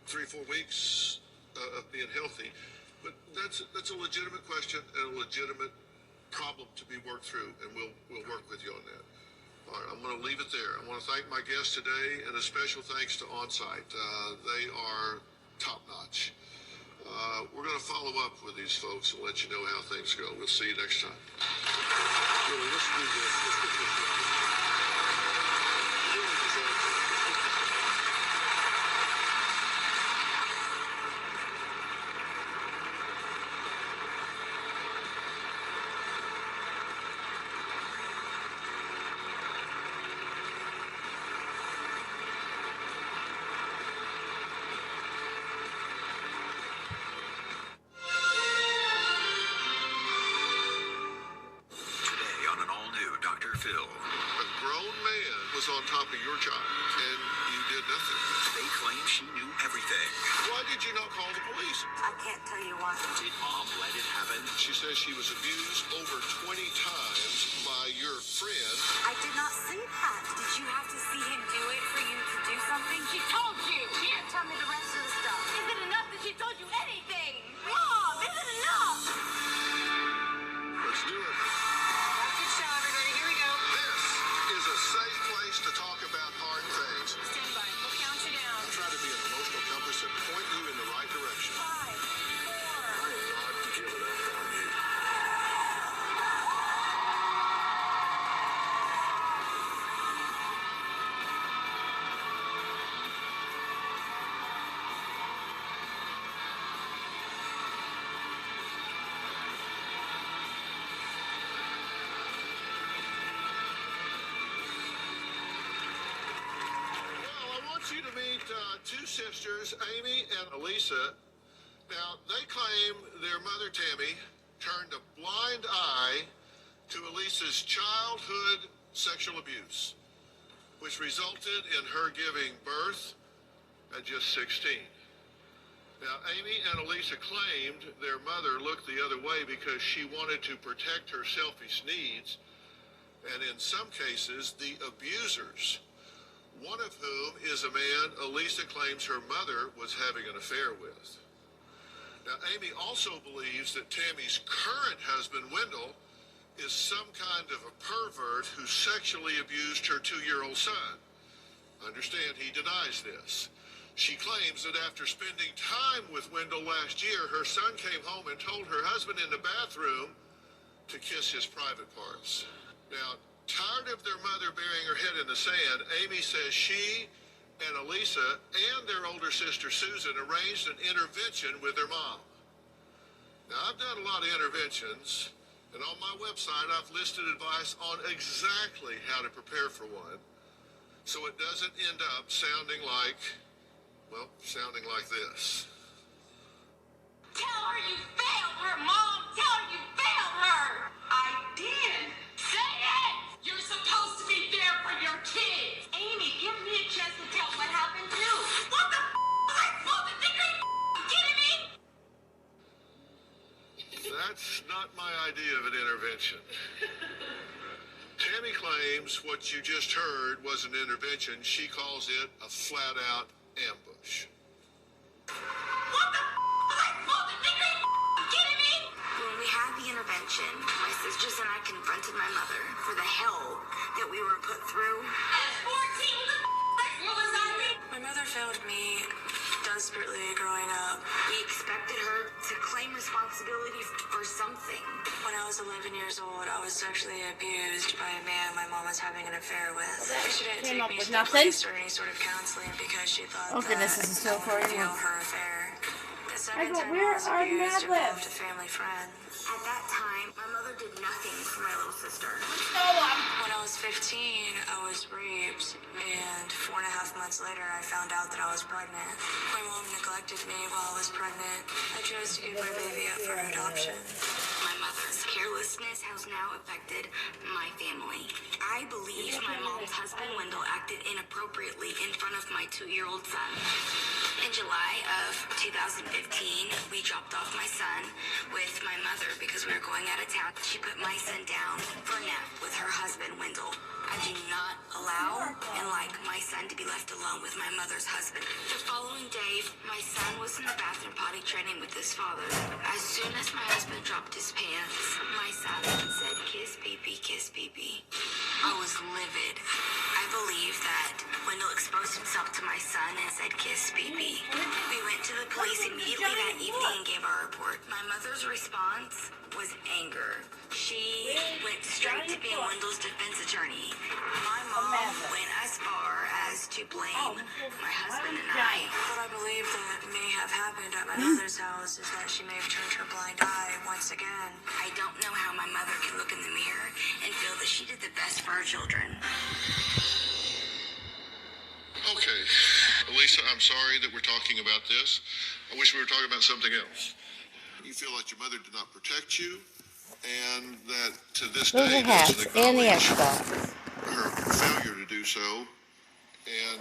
3-4 weeks of being healthy. But that's a legitimate question and a legitimate problem to be worked through, and we'll work with you on that. All right, I'm going to leave it there. I want to thank my guests today, and a special thanks to On-Site. They are top-notch. We're going to follow up with these folks and let you know how things go. We'll see you next time. Really, let's do this. Let's get this done. Really deserve it. Today on an all-new Dr. Phil. A grown man was on top of your child, and you did nothing. They claim she knew everything. Why did you not call the police? I can't tell you why. Did mom let it happen? She says she was abused over 20 times by your friend. I did not see that. Did you have to see him do it for you to do something? She told you. She didn't tell me the rest of the stuff. Is it enough that she told you anything? Mom, is it enough? Let's do it. That's your show, everybody. Here we go. This is a safe place to talk about hard things. Stand by. We'll count you down. Try to be an emotional compass and point you in the right direction. 5, 4. I am not giving up on you. Well, I want you to meet two sisters, Amy and Elisa. Now, they claim their mother, Tammy, turned a blind eye to Elisa's childhood sexual abuse, which resulted in her giving birth at just 16. Now, Amy and Elisa claimed their mother looked the other way because she wanted to protect her selfish needs, and in some cases, the abusers, one of whom is a man Elisa claims her mother was having an affair with. Now, Amy also believes that Tammy's current husband is some kind of a pervert who sexually abused her 2-year-old son. Understand, he denies this. She claims that after spending time with Wendell last year, her son came home and told her husband in the bathroom to kiss his private parts. Now, tired of their mother burying her head in the sand, Amy says she and Elisa and their older sister Susan arranged an intervention with their mom. Now, I've done a lot of interventions, and on my website I've listed advice on exactly how to prepare for one, so it doesn't end up sounding like this. Tell her you failed her, Mom! Tell her you failed her! I did! Say it! You're supposed to be there for your kids! Amy, give me a chance to tell what happened too! What the was I supposed to think? Are you kidding me? That's not my idea of an intervention. Tammy claims what you just heard was an intervention. She calls it a flat-out ambush. What the was I supposed to think? Are you kidding me? When we had the intervention, my sisters and I confronted my mother for the hell that we were put through. At 14, what was I doing? My mother failed me desperately growing up. We expected her to claim responsibility for something. When I was 11 years old, I was sexually abused by a man my mom was having an affair with. She didn't take me to the police or any sort of counseling because she thought that goodness, this is so I would for you. reveal her affair. The second got time where I was are abused Mad involved Libs? a family friend. At that time, my mother did nothing for my little sister. When I was 15, I was raped, and 4.5 months later, I found out that I was pregnant. My mom neglected me while I was pregnant. I chose to give my baby up for adoption. My mother's carelessness has now affected my family. I believe my mom's husband, Wendell, acted inappropriately in front of my 2-year-old son. In July of 2015, we dropped off my son with my mother because we were going out of town. She put my son down for a nap with her husband, Wendell. I do not allow and like my son to be left alone with my mother's husband. The following day, my son was in the bathroom potty training with his father. As soon as my husband dropped his pants, my son said, "Kiss pee-pee, kiss pee-pee." I was livid. I believe that Wendell exposed himself to my son and said, "Kiss pee-pee." We went to the police immediately that evening and gave our report. My mother's response was anger. She went straight to being Wendell's defense attorney. My mom went as far as to blame my husband and I. What I believe that may have happened at my mother's house is that she may have turned her blind eye once again. I don't know how my mother can look in the mirror and feel that she did the best for her children. Okay, Elisa, I'm sorry that we're talking about this. I wish we were talking about something else. You feel like your mother did not protect you, and that to this Those day are hats doesn't and the acknowledge Xbox. her failure to do so, and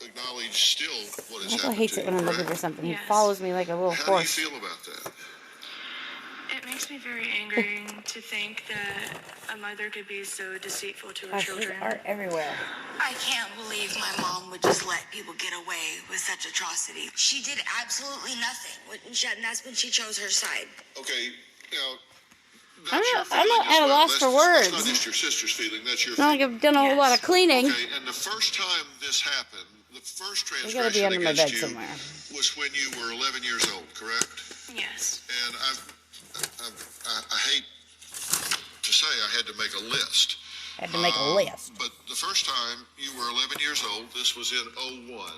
acknowledge still what has Michael happened hates to it you, when I'm looking correct? for something. He Yes. follows me like a little How do you horse. feel about that? It makes me very angry to think that a mother could be so deceitful to her Gosh, there's children. art everywhere. I can't believe my mom would just let people get away with such atrocity. She did absolutely nothing, and that's when she chose her side. Okay, now, I'm that's your not, I'm feeling not as at a well. loss That's for That's not words. just your sister's feeling, that's your It's not like feeling. I've done a whole lot of cleaning. Okay, and the first time this happened, the first They gotta be transgression under my bed against you somewhere. was when you were 11 years old, correct? Yes. And I hate to say I had to make a list. Had to make a list. But the first time you were 11 years old, this was in 01.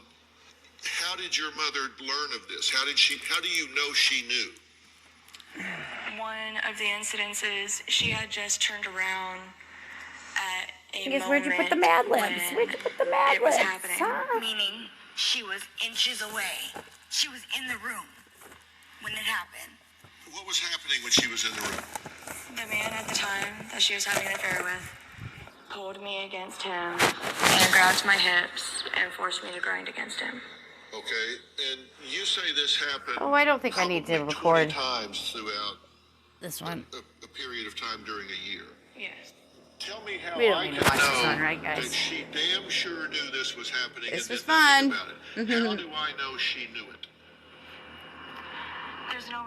How did your mother learn of this? How do you know she knew? One of the incidences, she had just turned around at a Because where'd you put the moment Mad Libs? when Where'd you put the Mad it was Libs? happening. Huh? Meaning, she was inches away. She was in the room when it happened. What was happening when she was in the room? The man at the time that she was having an affair with pulled me against him and grabbed my hips and forced me to grind against him. Okay, and you say this happened. Oh, I don't think I need to probably record 20 times throughout this one. a period of time during a year. Yes. Tell me how We don't I need can to watch this know one, right, that guys? she damn sure knew this was happening This and was did nothing fun. about it. How do I know she knew it? There's no